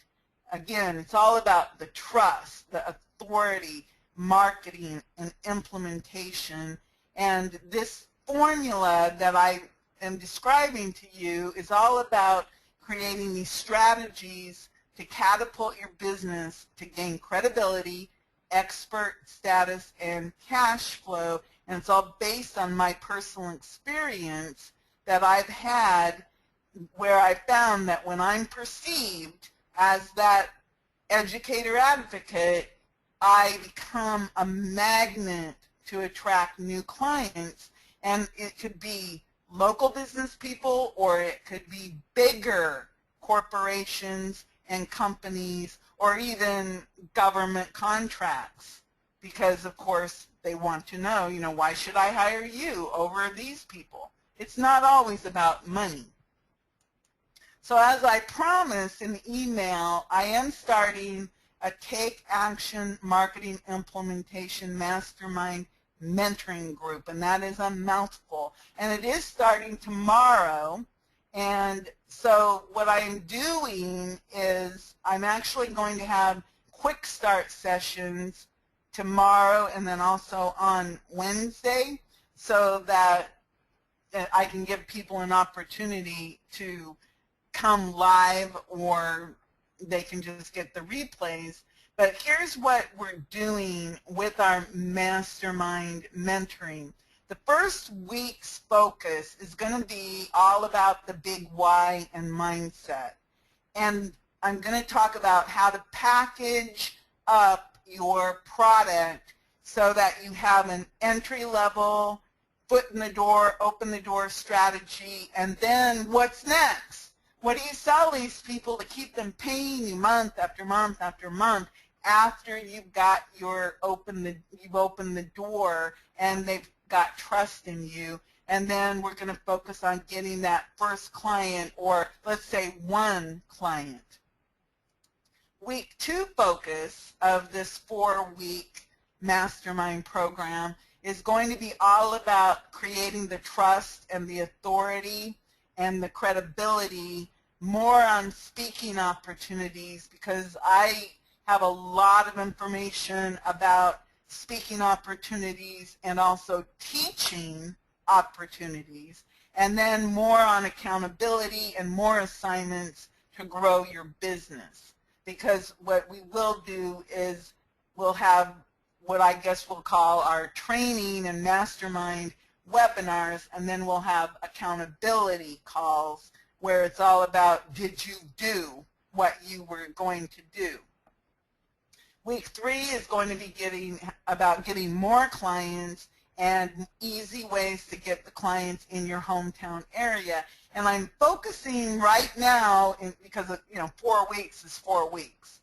Again, it's all about the trust, the authority, marketing, and implementation. And this formula that I am describing to you is all about creating these strategies to catapult your business to gain credibility, expert status, and cash flow. And it's all based on my personal experience that I've had where I found that when I'm perceived as that educator advocate, I become a magnet to attract new clients. And it could be local business people or it could be bigger corporations and companies or even government contracts, because of course they want to know, why should I hire you over these people? It's not always about money. So as I promised in the email, I am starting a Take Action Marketing Implementation Mastermind mentoring group, and that is a mouthful. And it is starting tomorrow. And so what I'm doing is I'm actually going to have quick start sessions tomorrow and then also on Wednesday, so that I can give people an opportunity to come live, or they can just get the replays. But here's what we're doing with our mastermind mentoring. The first week's focus is going to be all about the big why and mindset. And I'm going to talk about how to package up your product so that you have an entry-level, foot in the door, open the door strategy. And then what's next? What do you sell these people to keep them paying you month after month after month after you've got you've opened the door and they've got trust in you? And then we're going to focus on getting that first client, or let's say one client. Week 2 focus of this 4-week mastermind program is going to be all about creating the trust and the authority and the credibility, more on speaking opportunities, because I have a lot of information about speaking opportunities and also teaching opportunities, and then more on accountability and more assignments to grow your business. Because what we will do is we'll have what I guess we'll call our training and mastermind webinars, and then we'll have accountability calls where it's all about, did you do what you were going to do? Week 3 is going to be about getting more clients and easy ways to get the clients in your hometown area. And I'm focusing right now, because 4 weeks is 4 weeks.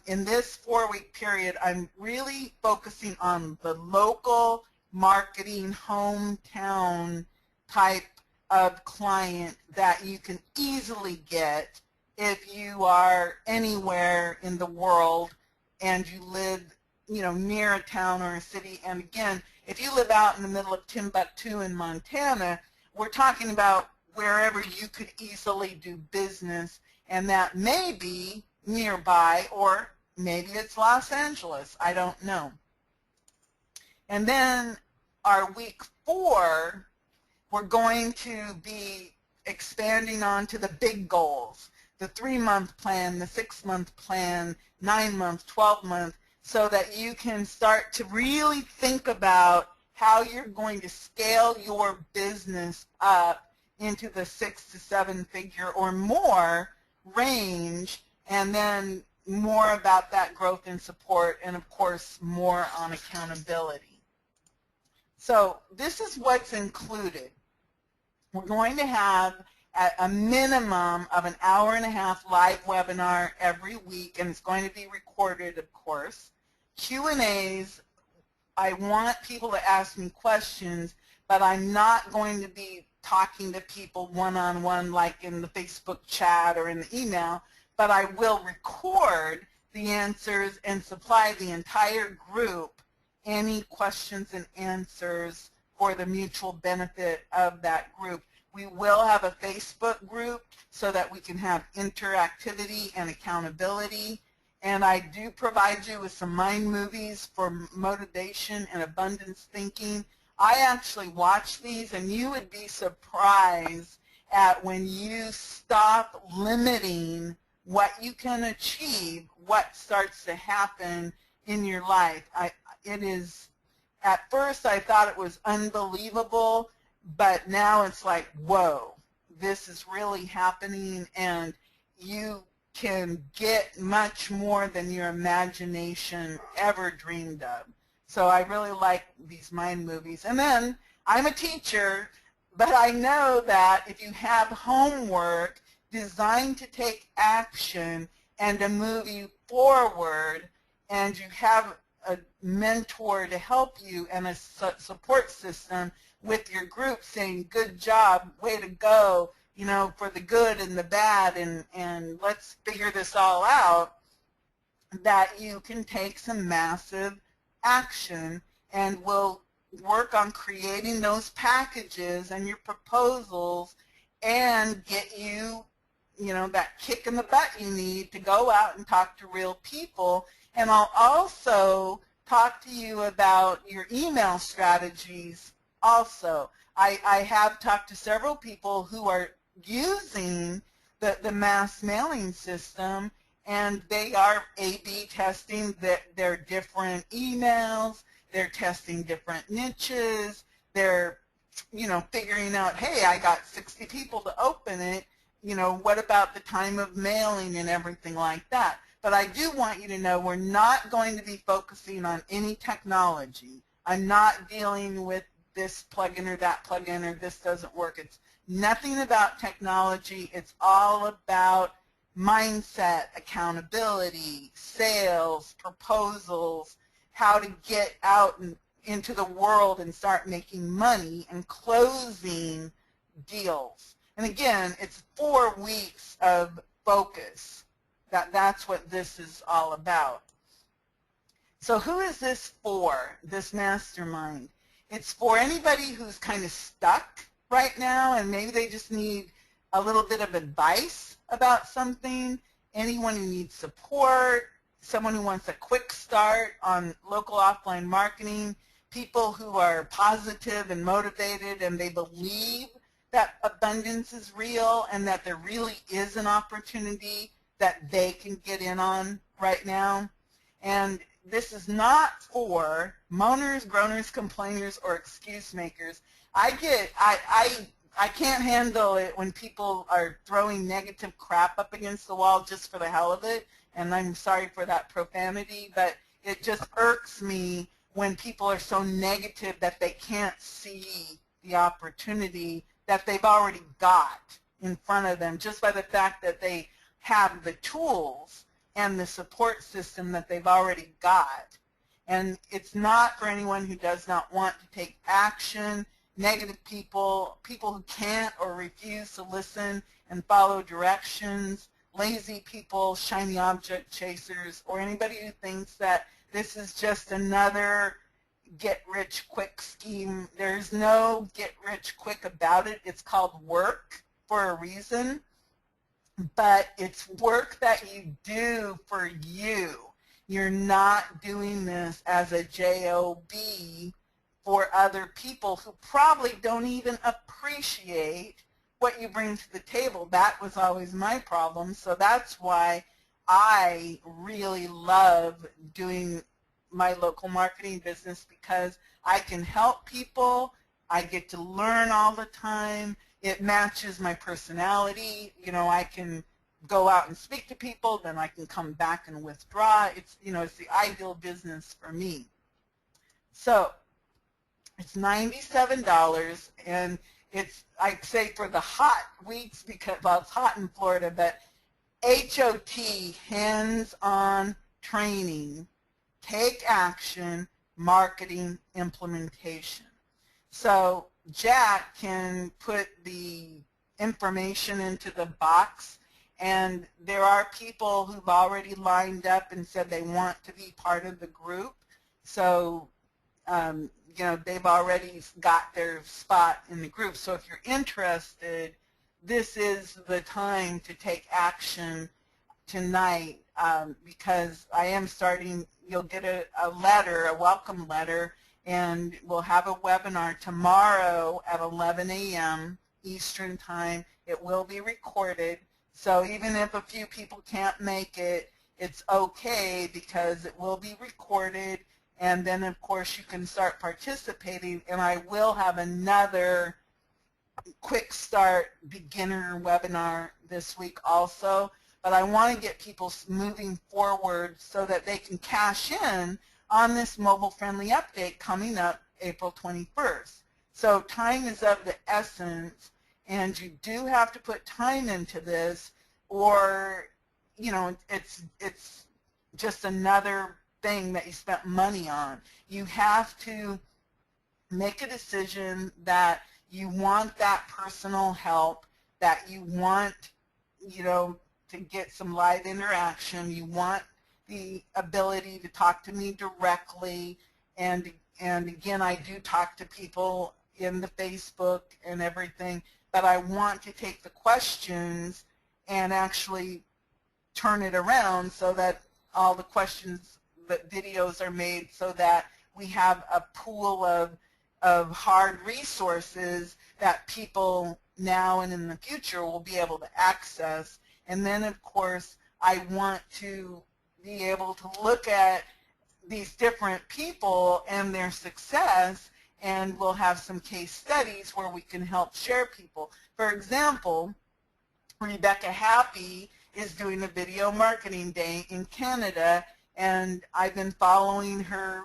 In this 4-week period, I'm really focusing on the local marketing hometown type of client that you can easily get if you are anywhere in the world and you live near a town or a city. And again, if you live out in the middle of Timbuktu in Montana, we're talking about wherever you could easily do business, and that may be nearby, or maybe it's Los Angeles. I don't know. And then our week 4, we're going to be expanding on to the big goals, the 3-month plan, the 6-month plan, 9-month, 12-month, so that you can start to really think about how you're going to scale your business up into the 6 to 7 figure or more range, and then more about that growth and support, and of course more on accountability. So this is what's included. We're going to have a minimum of an hour-and-a-half live webinar every week, and it's going to be recorded, of course. Q&As, I want people to ask me questions, but I'm not going to be talking to people one-on-one like in the Facebook chat or in the email, but I will record the answers and supply the entire group any questions and answers for the mutual benefit of that group. We will have a Facebook group so that we can have interactivity and accountability. And I do provide you with some mind movies for motivation and abundance thinking. I actually watch these, and you would be surprised at when you stop limiting what you can achieve, what starts to happen in your life. At first I thought it was unbelievable, but now it's like, whoa, this is really happening, and you can get much more than your imagination ever dreamed of. So I really like these mind movies. And then I'm a teacher, but I know that if you have homework designed to take action and to move you forward, and you have a mentor to help you and a support system with your group saying, good job, way to go, for the good and the bad, and let's figure this all out, that you can take some massive action, and we'll work on creating those packages and your proposals and get you that kick in the butt you need to go out and talk to real people. And I'll also talk to you about your email strategies also. I have talked to several people who are using the mass mailing system, and they are A/B testing their different emails. They're testing different niches. They're, figuring out, hey, I got 60 people to open it. What about the time of mailing and everything like that? But I do want you to know we're not going to be focusing on any technology. I'm not dealing with this plugin or that plugin or this doesn't work. It's nothing about technology. It's all about mindset, accountability, sales, proposals, how to get out into the world and start making money and closing deals. And again, it's 4 weeks of focus. That's what this is all about. So who is this for, this mastermind? It's for anybody who's kind of stuck right now and maybe they just need a little bit of advice about something, anyone who needs support, someone who wants a quick start on local offline marketing, people who are positive and motivated and they believe that abundance is real and that there really is an opportunity that they can get in on right now. And this is not for moaners, groaners, complainers, or excuse makers. I can't handle it when people are throwing negative crap up against the wall just for the hell of it, and I'm sorry for that profanity, but it just irks me when people are so negative that they can't see the opportunity that they've already got in front of them just by the fact that they have the tools and the support system that they've already got. And it's not for anyone who does not want to take action, negative people, people who can't or refuse to listen and follow directions, lazy people, shiny object chasers, or anybody who thinks that this is just another get-rich-quick scheme. There's no get-rich-quick about it. It's called work for a reason, but it's work that you do for you. You're not doing this as a job for other people who probably don't even appreciate what you bring to the table. That was always my problem, so that's why I really love doing my local marketing business, because I can help people. I get to learn all the time. It matches my personality. I can go out and speak to people, then I can come back and withdraw. It's the ideal business for me. So it's $97, and it's, I'd say, for the hot weeks, because, well, it's hot in Florida, but HOT, hands-on training, take action, marketing, implementation. So Jack can put the information into the box, and there are people who've already lined up and said they want to be part of the group. So they've already got their spot in the group. So if you're interested, this is the time to take action tonight, because I am starting. You'll get a letter, a welcome letter, and we'll have a webinar tomorrow at 11 a.m. Eastern Time. It will be recorded, so even if a few people can't make it, it's okay, because it will be recorded, and then of course you can start participating, and I will have another quick start beginner webinar this week also. But I want to get people moving forward so that they can cash in on this mobile-friendly update coming up April 21st. So time is of the essence, and you do have to put time into this, or it's just another thing that you spent money on. You have to make a decision that you want that personal help, that you want, to get some live interaction. You want the ability to talk to me directly, and again, I do talk to people in the Facebook and everything, but I want to take the questions and actually turn it around so that all the questions, that videos are made so that we have a pool of hard resources that people now and in the future will be able to access. And then, of course, I want to be able to look at these different people and their success, and we'll have some case studies where we can help share people. For example, Rebecca Happy is doing a video marketing day in Canada, and I've been following her,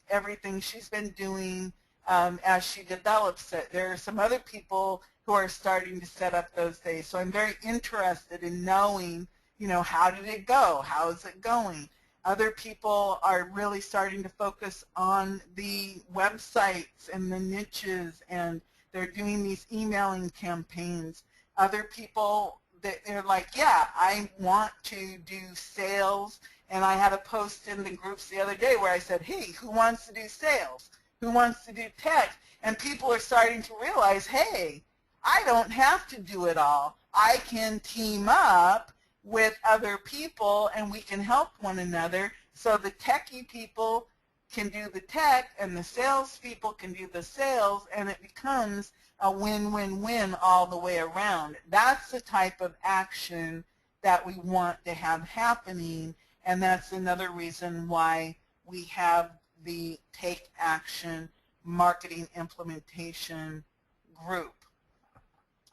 everything she's been doing as she develops it. There are some other people who are starting to set up those days, so I'm very interested in knowing, you know, how did it go? How is it going? Other people are really starting to focus on the websites and the niches, and they're doing these emailing campaigns. Other people, they're like, yeah, I want to do sales. And I had a post in the groups the other day where I said, hey, who wants to do sales? Who wants to do tech? And people are starting to realize, hey, I don't have to do it all. I can team up with other people and we can help one another. So the techie people can do the tech and the sales people can do the sales, and it becomes a win-win-win all the way around. That's the type of action that we want to have happening, and that's another reason why we have the Take Action Marketing Implementation group.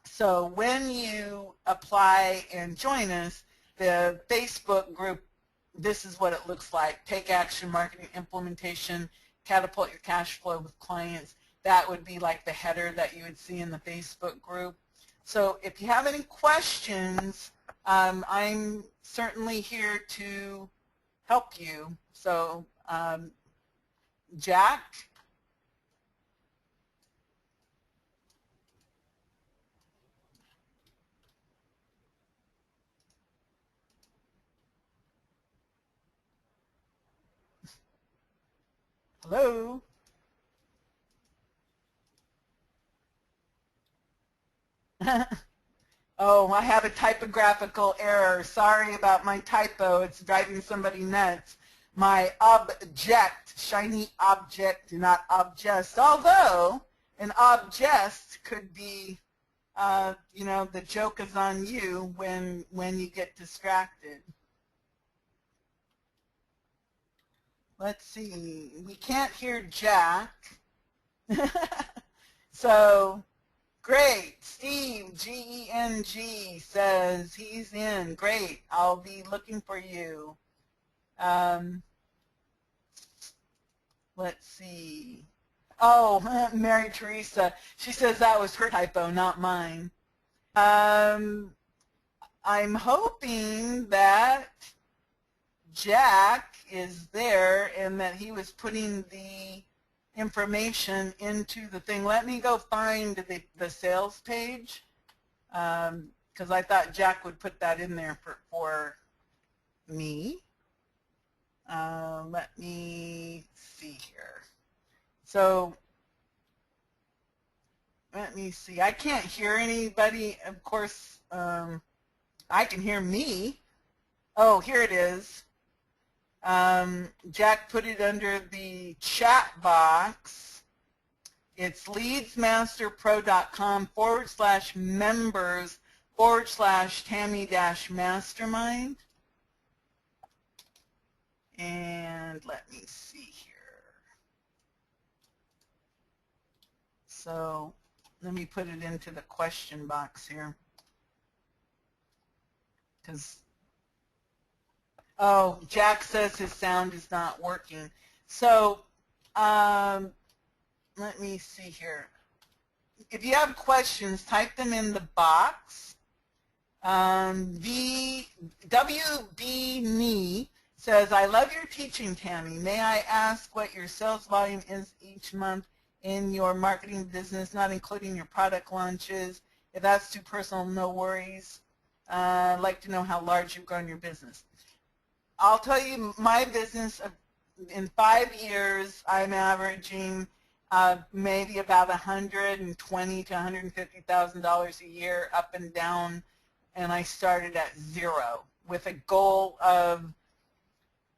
So when you apply and join us, the Facebook group, this is what it looks like. Take Action Marketing Implementation, Catapult Your Cash Flow with Clients. That would be like the header that you would see in the Facebook group. So if you have any questions, I'm certainly here to help you. So Jack? Hello? Oh, I have a typographical error. Sorry about my typo. It's driving somebody nuts. My object, shiny object, not obgest. Although an obgest could be, you know, the joke is on you when you get distracted. Let's see. We can't hear Jack. So, great. Steve, G-E-N-G, says he's in. Great. I'll be looking for you. Let's see. Oh, Mary Teresa. She says that was her typo, not mine. I'm hoping that Jack is there and that he was putting the information into the thing. Let me go find the sales page, because I thought Jack would put that in there for me. Let me see here. So let me see. I can't hear anybody. Of course, I can hear me. Oh, here it is. Jack put it under the chat box. It's leadsmaster.com/members/Tammy-mastermind. And let me see here. So let me put it into the question box here. Because oh, Jack says his sound is not working. So let me see here. If you have questions, type them in the box. WB Nee says, I love your teaching, Tammy. May I ask what your sales volume is each month in your marketing business, not including your product launches? If that's too personal, no worries. I'd like to know how large you've grown your business. I'll tell you, my business, in 5 years, I'm averaging maybe about $120,000 to $150,000 a year, up and down and I started at 0 with a goal of,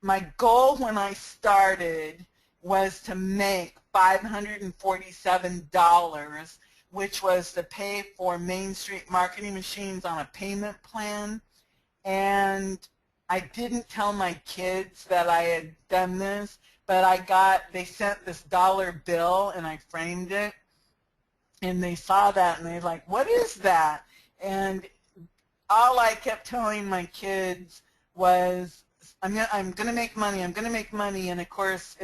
my goal when I started was to make $547, which was to pay for Main Street Marketing Machines on a payment plan. And I didn't tell my kids that I had done this, but they sent this dollar bill and I framed it, and they saw that and they're like, what is that? And all I kept telling my kids was, I'm gonna make money, I'm gonna make money. And of course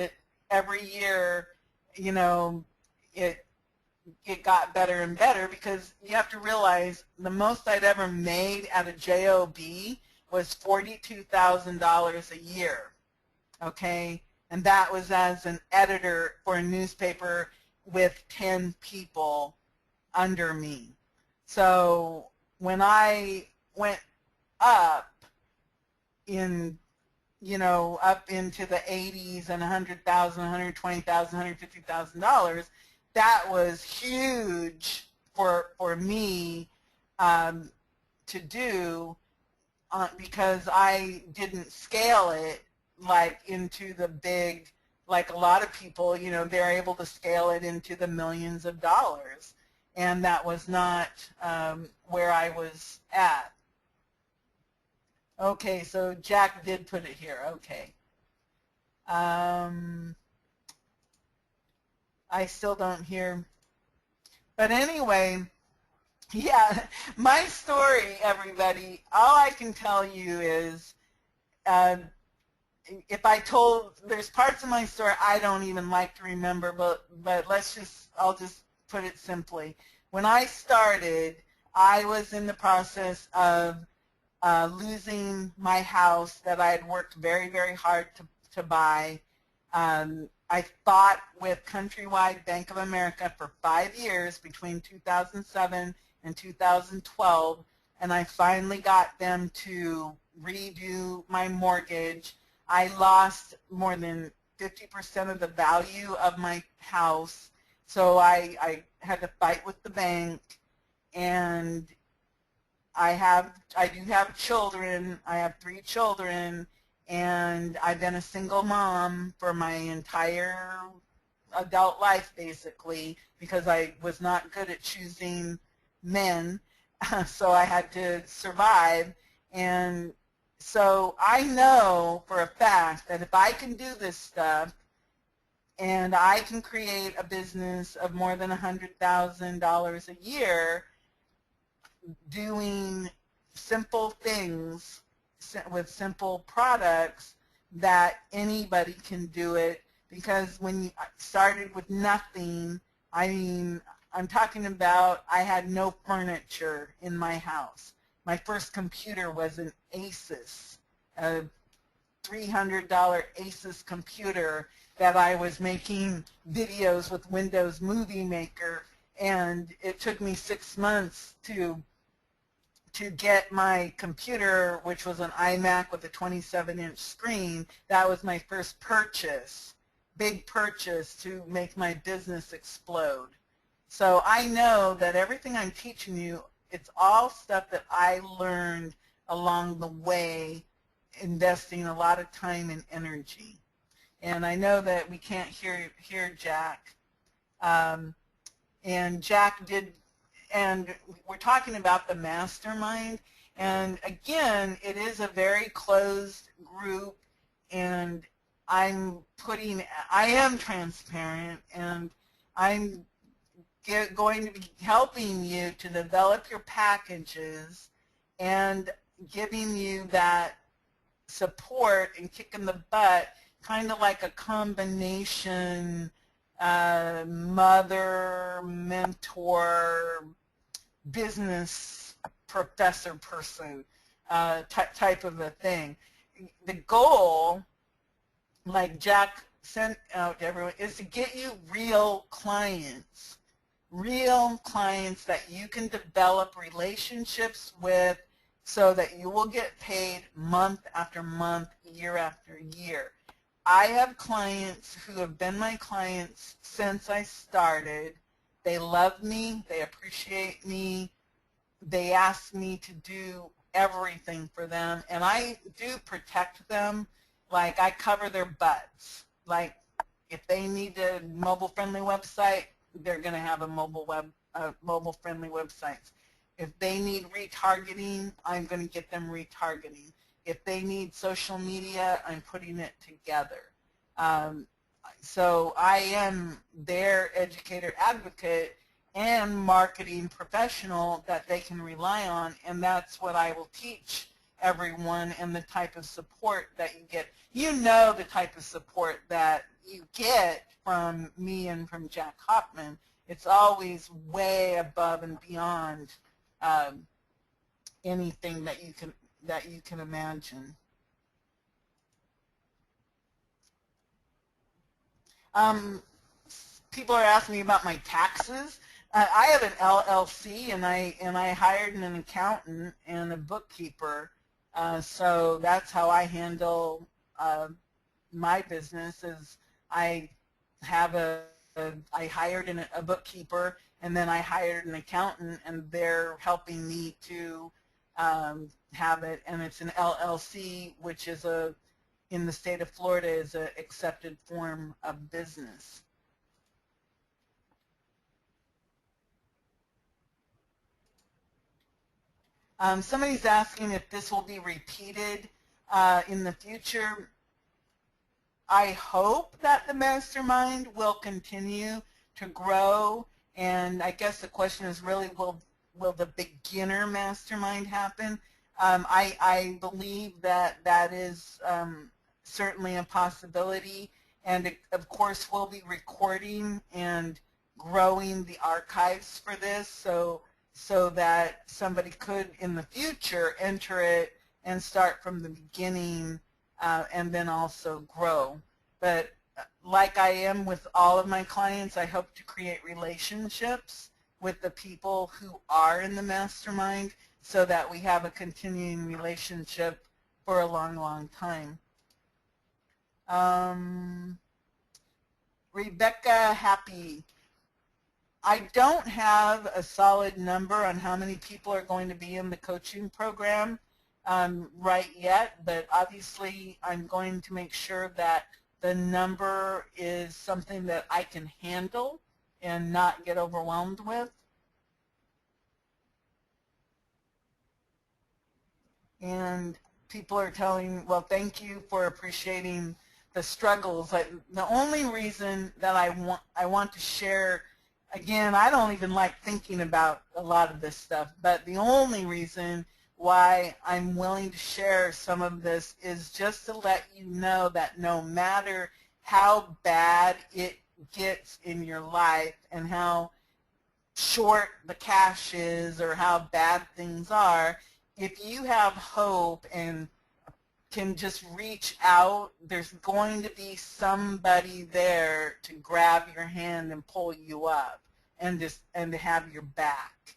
every year, you know, it got better and better, because you have to realize the most I'd ever made at a job was $42,000 a year, okay? And that was as an editor for a newspaper with 10 people under me. So when I went up in, you know, up into the 80s and $100,000, $120,000, $150,000, that was huge for me to do, because I didn't scale it like into the big, like a lot of people, you know, they're able to scale it into the millions of dollars, and that was not where I was at. Okay, so Jack did put it here. Okay. I still don't hear. But anyway, yeah, my story, everybody, all I can tell you is, if I told, there's parts of my story I don't even like to remember, but I'll just put it simply. When I started, I was in the process of losing my house that I had worked very, very hard to buy. I fought with Countrywide Bank of America for 5 years between 2007 and 2012, and I finally got them to redo my mortgage. I lost more than 50% of the value of my house, so I had to fight with the bank. And I do have children. I have 3 children, and I've been a single mom for my entire adult life, basically, because I was not good at choosing men, so I had to survive. And so I know for a fact that if I can do this stuff, and I can create a business of more than $100,000 a year doing simple things with simple products, that anybody can do it. Because when you started with nothing, I mean, I'm talking about, I had no furniture in my house. My first computer was an Asus, a $300 Asus computer that I was making videos with Windows Movie Maker, and it took me 6 months to get my computer, which was an iMac with a 27-inch screen. That was my first purchase, big purchase to make my business explode. So I know that everything I'm teaching you, it's all stuff that I learned along the way, investing a lot of time and energy. And I know that we can't hear Jack. And Jack did, and we're talking about the mastermind. And again, it is a very closed group, and I am transparent, and I'm going to be helping you to develop your packages and giving you that support and kicking the butt, kind of like a combination mother, mentor, business professor person type of a thing. The goal, like Jack sent out to everyone, is to get you real clients that you can develop relationships with, so that you will get paid month after month, year after year. I have clients who have been my clients since I started. They love me. They appreciate me. they ask me to do everything for them, and I do protect them. Like, I cover their butts. Like, if they need a mobile-friendly website, they're going to have a mobile-friendly website. If they need retargeting, I'm going to get them retargeting. If they need social media, I'm putting it together. So I am their educator advocate and marketing professional that they can rely on, and that's what I will teach everyone, and the type of support that you get. You know the type of support that you get from me and from Jack Hoffman. It's always way above and beyond anything that you can imagine. People are asking me about my taxes. I have an LLC, and I hired an accountant and a bookkeeper. So that's how I handle my business. Is I have I hired a bookkeeper, and then I hired an accountant, and they're helping me to have it. And it's an LLC, which is in the state of Florida, is an accepted form of business. Somebody's asking if this will be repeated in the future. I hope that the mastermind will continue to grow, and I guess the question is really, will the beginner mastermind happen? I believe that that is certainly a possibility, and of course we'll be recording and growing the archives for this, so that somebody could in the future enter it and start from the beginning and then also grow. But like I am with all of my clients, I hope to create relationships with the people who are in the mastermind so that we have a continuing relationship for a long, long time. Rebecca Happy. I don't have a solid number on how many people are going to be in the coaching program right yet, but obviously I'm going to make sure that the number is something that I can handle and not get overwhelmed with. And people are telling, well, thank you for appreciating the struggles. The only reason that I want to share, again, I don't even like thinking about a lot of this stuff, but the only reason why I'm willing to share some of this is just to let you know that no matter how bad it gets in your life and how short the cash is or how bad things are, if you have hope and can just reach out, there's going to be somebody there to grab your hand and pull you up and to have your back.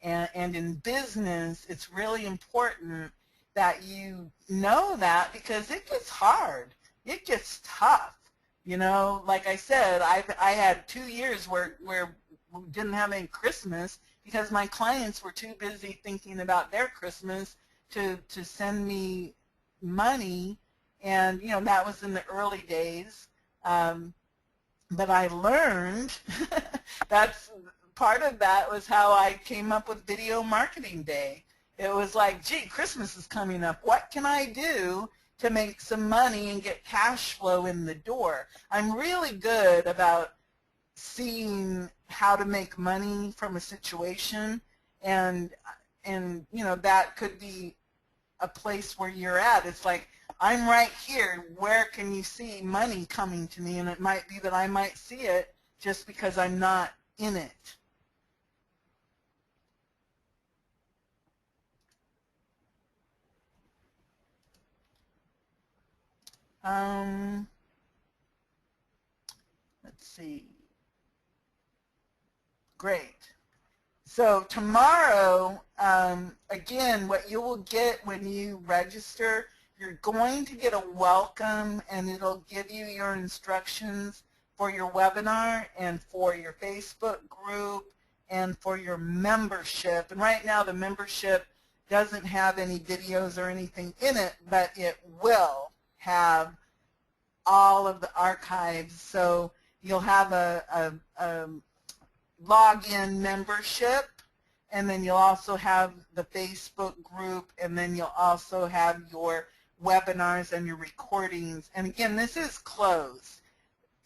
And in business, it's really important that you know that, because it gets hard. It gets tough. You know, like I said, I had 2 years where we didn't have any Christmas because my clients were too busy thinking about their Christmas to send me money, and you know, that was in the early days. But I learned that's part of that was how I came up with Video Marketing Day. It was like, gee, Christmas is coming up. What can I do to make some money and get cash flow in the door? I'm really good about seeing how to make money from a situation, and you know, that could be a place where you're at. It's like, I'm right here. Where can you see money coming to me? And it might be that I might see it just because I'm not in it. Let's see. Great. So tomorrow, again, what you will get when you register, you're going to get a welcome, and it'll give you your instructions for your webinar and for your Facebook group and for your membership. And right now the membership doesn't have any videos or anything in it, but it will have all of the archives. So you'll have a login membership, and then you'll also have the Facebook group, and then you'll also have your webinars and your recordings. And again, this is closed.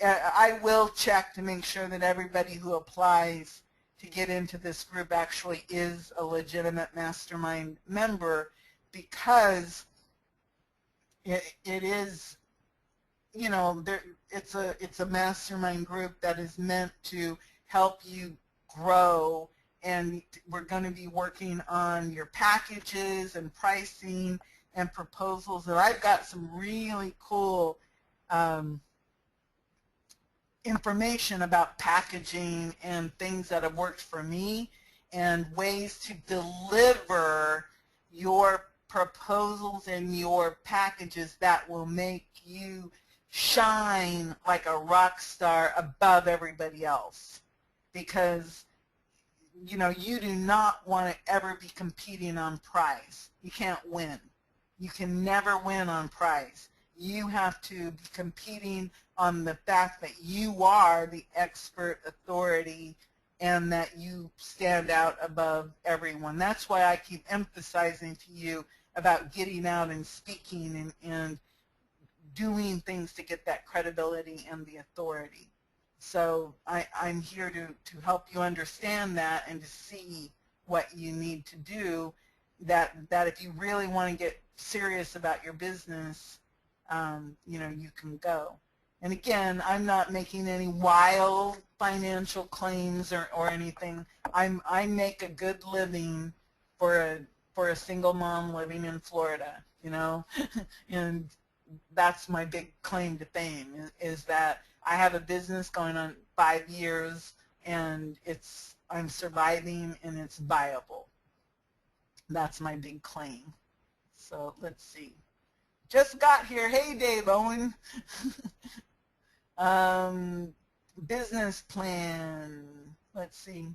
I will check to make sure that everybody who applies to get into this group actually is a legitimate mastermind member, because it is, you know, it's a mastermind group that is meant to help you grow, and we're going to be working on your packages and pricing and proposals. And I've got some really cool information about packaging and things that have worked for me, and ways to deliver your proposals and your packages that will make you shine like a rock star above everybody else. Because, you know, you do not want to ever be competing on price. You can't win. You can never win on price. You have to be competing on the fact that you are the expert authority and that you stand out above everyone. That's why I keep emphasizing to you about getting out and speaking and doing things to get that credibility and the authority. So I'm here to help you understand that and to see what you need to do, that if you really want to get serious about your business, you know, you can go. And again, I'm not making any wild financial claims or anything. I make a good living for a single mom living in Florida, you know, and that's my big claim to fame, is that I have a business going on 5 years, and I'm surviving and it's viable. That's my big claim. So let's see. Just got here. Hey, Dave Owen. Business plan. Let's see.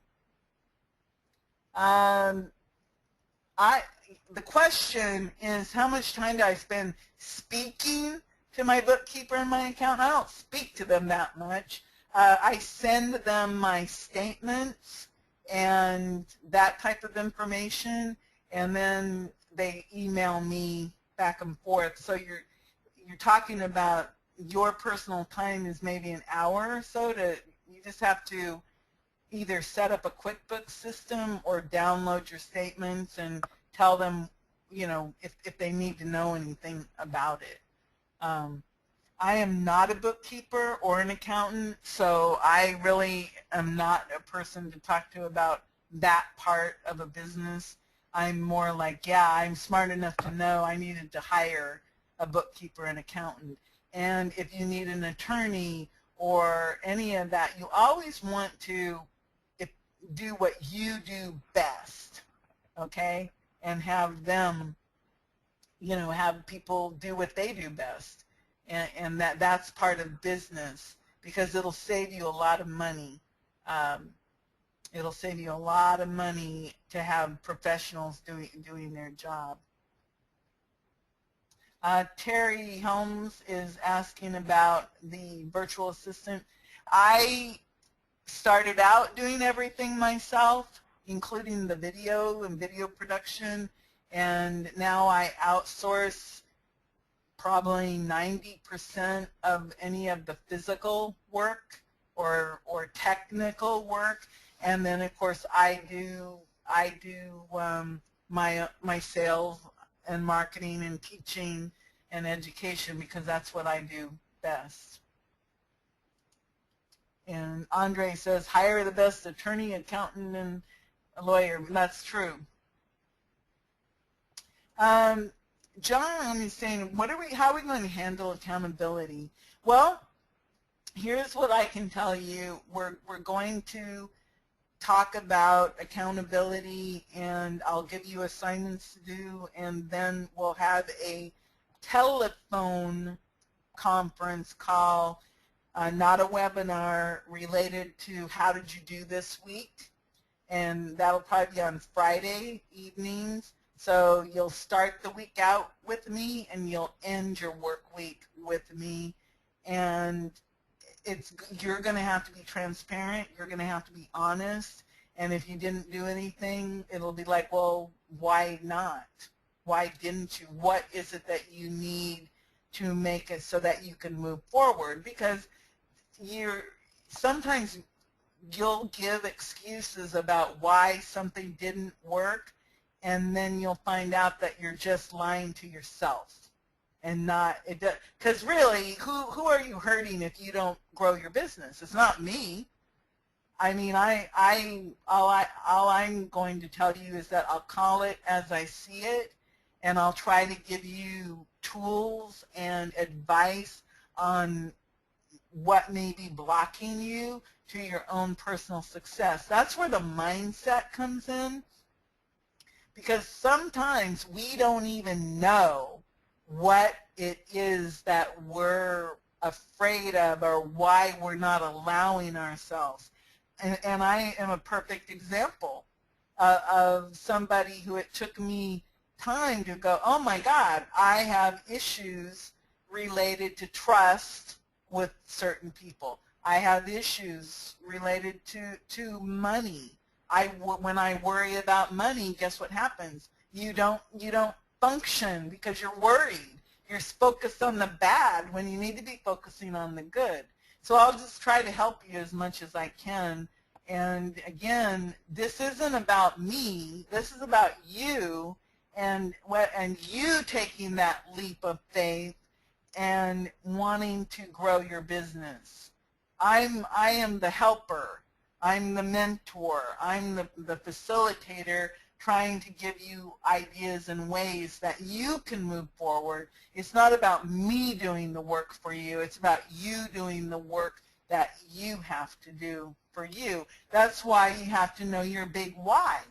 The question is, how much time do I spend speaking to my bookkeeper and my accountant? I don't speak to them that much. I send them my statements and that type of information, and then they email me back and forth. So you're talking about your personal time is maybe an hour or so. You just have to either set up a QuickBooks system or download your statements and tell them, you know, if they need to know anything about it. I am not a bookkeeper or an accountant, so I really am not a person to talk to about that part of a business. I'm more like, yeah, I'm smart enough to know I needed to hire a bookkeeper and accountant. And if you need an attorney or any of that, you always want to do what you do best, okay? And have them, you know, have people do what they do best. And that's part of business, because it'll save you a lot of money. It'll save you a lot of money to have professionals doing their job. Terry Helms is asking about the virtual assistant. I started out doing everything myself, including the video and video production, and now I outsource probably 90% of any of the physical work or technical work, and then of course I do my sales and marketing and teaching and education, because that's what I do best. And Andre says, hire the best attorney, accountant, and a lawyer. That's true. John is saying, how are we going to handle accountability? Well, here's what I can tell you. We're going to talk about accountability, and I'll give you assignments to do, and then we'll have a telephone conference call, not a webinar, related to how did you do this week. and that'll probably be on Friday evenings. So you'll start the week out with me, and you'll end your work week with me. And you're going to have to be transparent. You're going to have to be honest. And if you didn't do anything, it'll be like, well, why not? Why didn't you? What is it that you need to make it so that you can move forward? Because sometimes you'll give excuses about why something didn't work, and then you'll find out that you're just lying to yourself. And not it, because really, who are you hurting if you don't grow your business? It's not me. I mean, all I'm going to tell you is that I'll call it as I see it, and I'll try to give you tools and advice on what may be blocking you to your own personal success. That's where the mindset comes in, because sometimes we don't even know what it is that we're afraid of or why we're not allowing ourselves. And I am a perfect example of somebody who it took me time to go, oh my God, I have issues related to trust with certain people. I have issues related to money. When I worry about money, guess what happens? You don't function because you're worried. You're focused on the bad when you need to be focusing on the good. So I'll just try to help you as much as I can. And again, this isn't about me. This is about you and you taking that leap of faith and wanting to grow your business. I am the helper. I'm the mentor. I'm the facilitator, trying to give you ideas and ways that you can move forward. It's not about me doing the work for you. It's about you doing the work that you have to do for you. That's why you have to know your big why.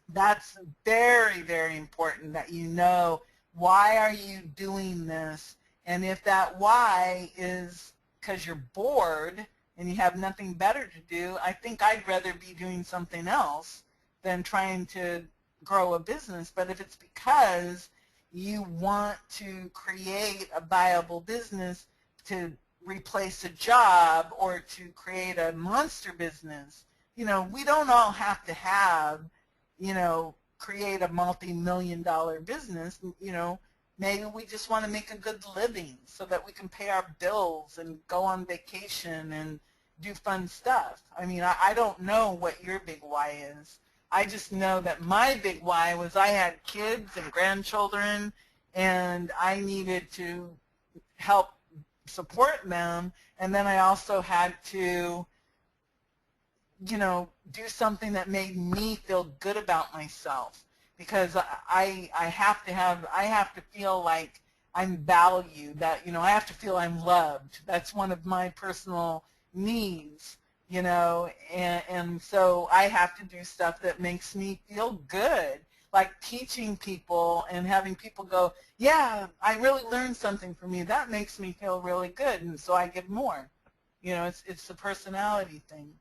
That's very, very important that you know, why are you doing this? And if that why is because you're bored and you have nothing better to do, I think I'd rather be doing something else than trying to grow a business. But if it's because you want to create a viable business to replace a job or to create a monster business, we don't all have to have, create a multi-million-dollar business. Maybe we just want to make a good living so that we can pay our bills and go on vacation and do fun stuff. I mean, I don't know what your big why is. I just know that my big why was I had kids and grandchildren, and I needed to help support them, and then I also had to, do something that made me feel good about myself, because I have to feel like I'm valued, that, I have to feel I'm loved. That's one of my personal needs, and so I have to do stuff that makes me feel good, like teaching people and having people go, yeah, I really learned something from you. That makes me feel really good, and so I give more. It's the personality thing.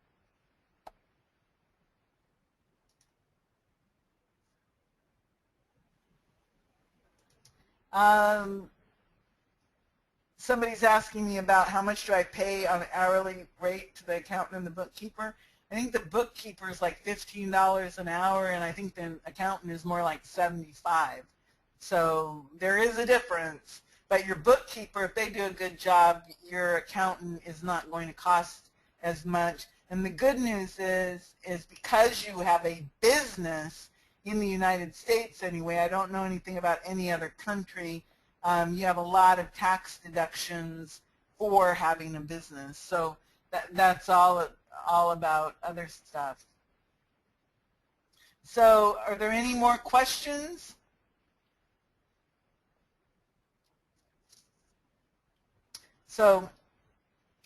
Somebody's asking me about how much do I pay on an hourly rate to the accountant and the bookkeeper. I think the bookkeeper is like $15 an hour, and I think the accountant is more like $75. So there is a difference. But your bookkeeper, if they do a good job, your accountant is not going to cost as much. And the good news is because you have a business in the United States anyway, I don't know anything about any other country, you have a lot of tax deductions for having a business. So that's all about other stuff. So are there any more questions? So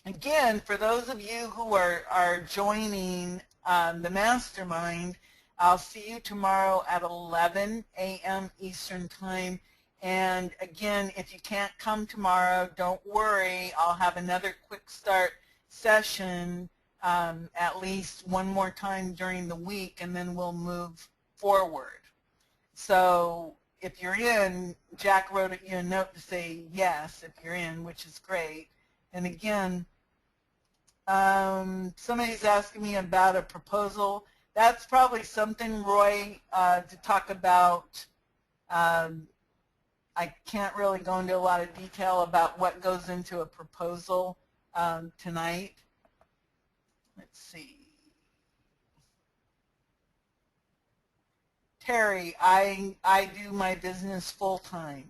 again, for those of you who are joining the mastermind, I'll see you tomorrow at 11 a.m. Eastern Time. And again, if you can't come tomorrow, don't worry. I'll have another quick start session at least one more time during the week, and then we'll move forward. So if you're in, Jack wrote you a note to say yes if you're in, which is great. And again, somebody's asking me about a proposal. That's probably something, Roy, to talk about. I can't really go into a lot of detail about what goes into a proposal tonight. Let's see. Terry, I do my business full-time.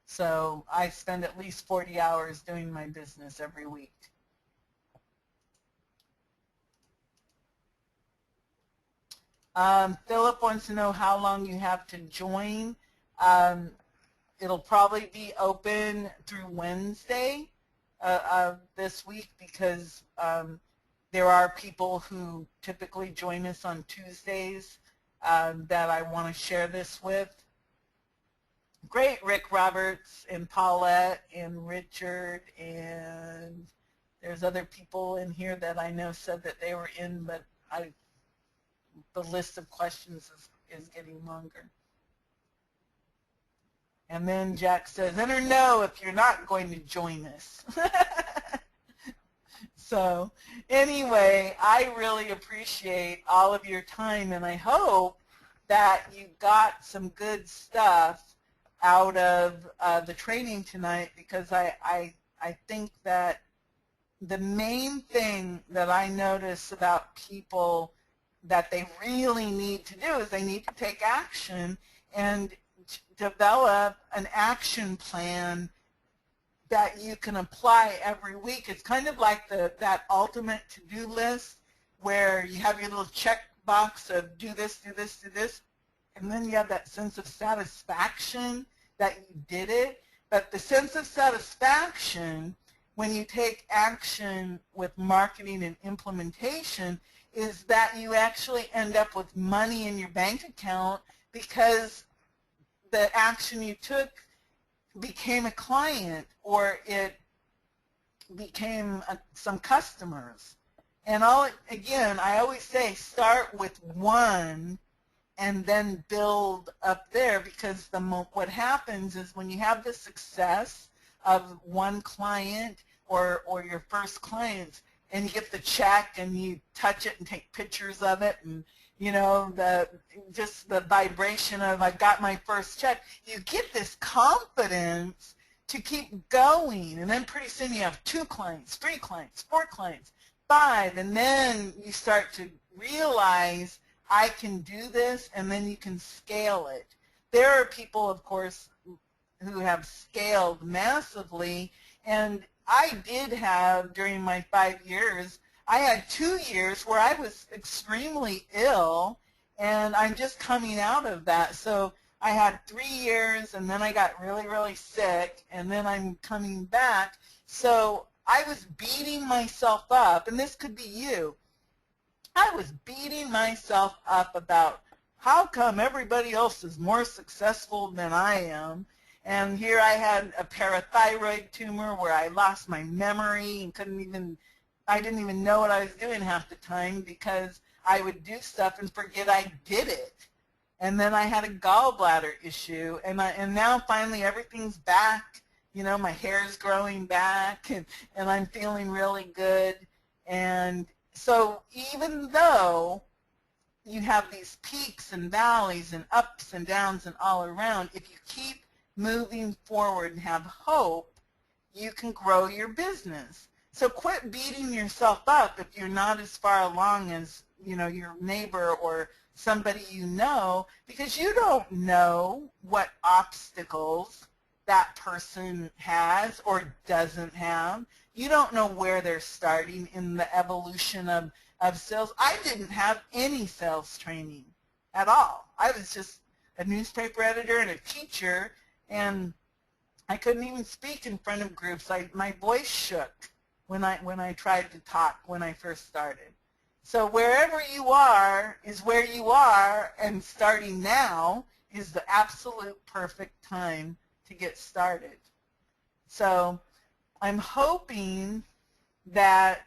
So I spend at least 40 hours doing my business every week. Philip wants to know how long you have to join. It'll probably be open through Wednesday this week because there are people who typically join us on Tuesdays that I want to share this with. Great, Rick Roberts and Paulette and Richard, and there's other people in here that I know said that they were in, but the list of questions is getting longer. And then Jack says, enter no if you're not going to join us. So anyway, I really appreciate all of your time, and I hope that you got some good stuff out of the training tonight, because I think that the main thing that I notice about people that they really need to do is they need to take action and develop an action plan that you can apply every week. It's kind of like that ultimate to-do list where you have your little check box of do this, do this, do this, and then you have that sense of satisfaction that you did it. But the sense of satisfaction when you take action with marketing and implementation is that you actually end up with money in your bank account because the action you took became a client, or it became some customers. And again, I always say start with one and then build up there, because what happens is when you have the success of one client or your first client, and you get the check and you touch it and take pictures of it, and you know, just the vibration of I got my first check, you get this confidence to keep going, and then pretty soon you have 2 clients, 3 clients, 4 clients, 5, and then you start to realize I can do this, and then you can scale it. There are people, of course, who have scaled massively, and I did have, during my 5 years, I had 2 years where I was extremely ill, and I'm just coming out of that. So I had 3 years, and then I got really, really sick, and then I'm coming back. So I was beating myself up, and this could be you. I was beating myself up about how come everybody else is more successful than I am. And here I had a parathyroid tumor where I lost my memory and I didn't even know what I was doing half the time, because I would do stuff and forget I did it. And then I had a gallbladder issue, and now finally everything's back. You know, my hair's growing back, and I'm feeling really good. And so even though you have these peaks and valleys and ups and downs and all around, if you keep moving forward and have hope, you can grow your business. So quit beating yourself up if you're not as far along as, you know, your neighbor or somebody you know, because you don't know what obstacles that person has or doesn't have. You don't know where they're starting in the evolution of sales. I didn't have any sales training at all. I was just a newspaper editor and a teacher, and I couldn't even speak in front of groups. My voice shook when I tried to talk when I first started. So wherever you are is where you are, and starting now is the absolute perfect time to get started. So I'm hoping that,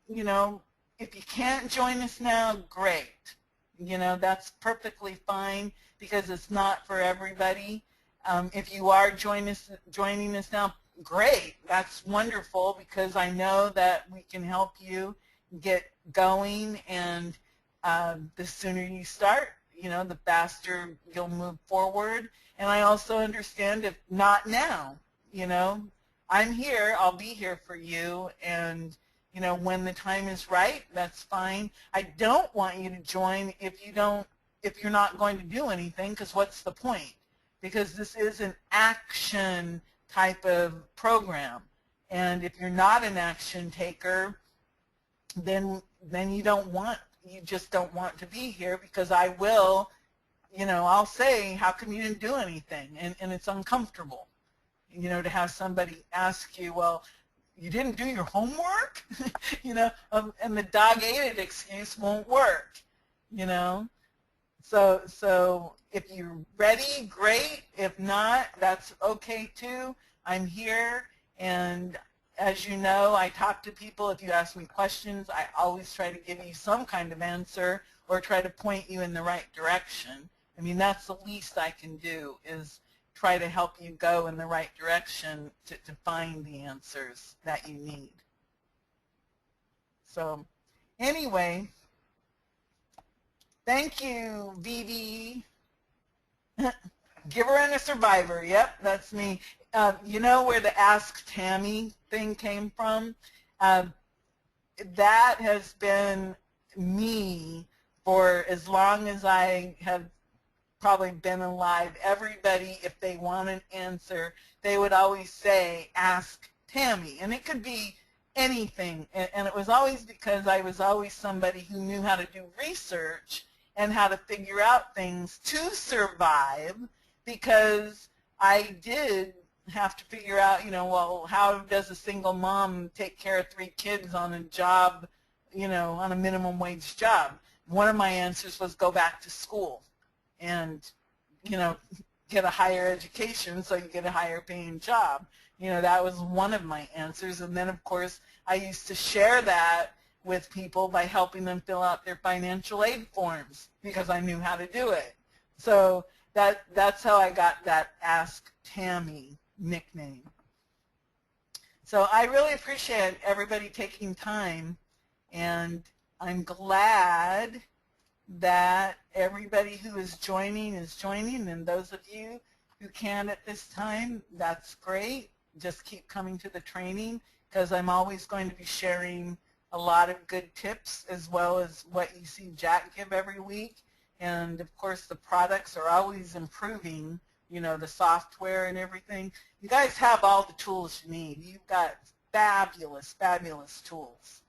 you know, if you can't join us now, great. You know, that's perfectly fine because it's not for everybody. If you are joining us now, great. That's wonderful because I know that we can help you get going, and the sooner you start, you know, the faster you'll move forward. And I also understand if not now, you know, I'm here, I'll be here for you, and you know, when the time is right, that's fine. I don't want you to join if you're not going to do anything, because what's the point? Because this is an action type of program. And if you're not an action taker, then you just don't want to be here, because I will, you know, I'll say, how come you didn't do anything? And it's uncomfortable, you know, to have somebody ask you, well, you didn't do your homework? You know, and the dog ate it excuse won't work, you know. So if you're ready, great. If not, that's okay too. I'm here, and as you know, I talk to people. If you ask me questions, I always try to give you some kind of answer or try to point you in the right direction. I mean, that's the least I can do, is try to help you go in the right direction to find the answers that you need. So anyway, thank you, Vivi. Giver and a survivor. Yep, that's me. You know where the Ask Tammy thing came from? That has been me for as long as I have probably been alive. Everybody, if they want an answer, they would always say, ask Tammy. And it could be anything. And it was always because I was always somebody who knew how to do research and how to figure out things to survive, because I did have to figure out, you know, well, how does a single mom take care of 3 kids on a job, you know, on a minimum wage job? One of my answers was go back to school and, you know, get a higher education so you get a higher paying job. You know, that was one of my answers. And then, of course, I used to share that with people by helping them fill out their financial aid forms, because I knew how to do it. So that's how I got that Ask Tammy nickname. So I really appreciate everybody taking time, and I'm glad that everybody who is joining, and those of you who can at this time, that's great. Just keep coming to the training, because I'm always going to be sharing a lot of good tips, as well as what you see Jack give every week. And of course the products are always improving, you know, the software and everything. You guys have all the tools you need. You've got fabulous, fabulous tools.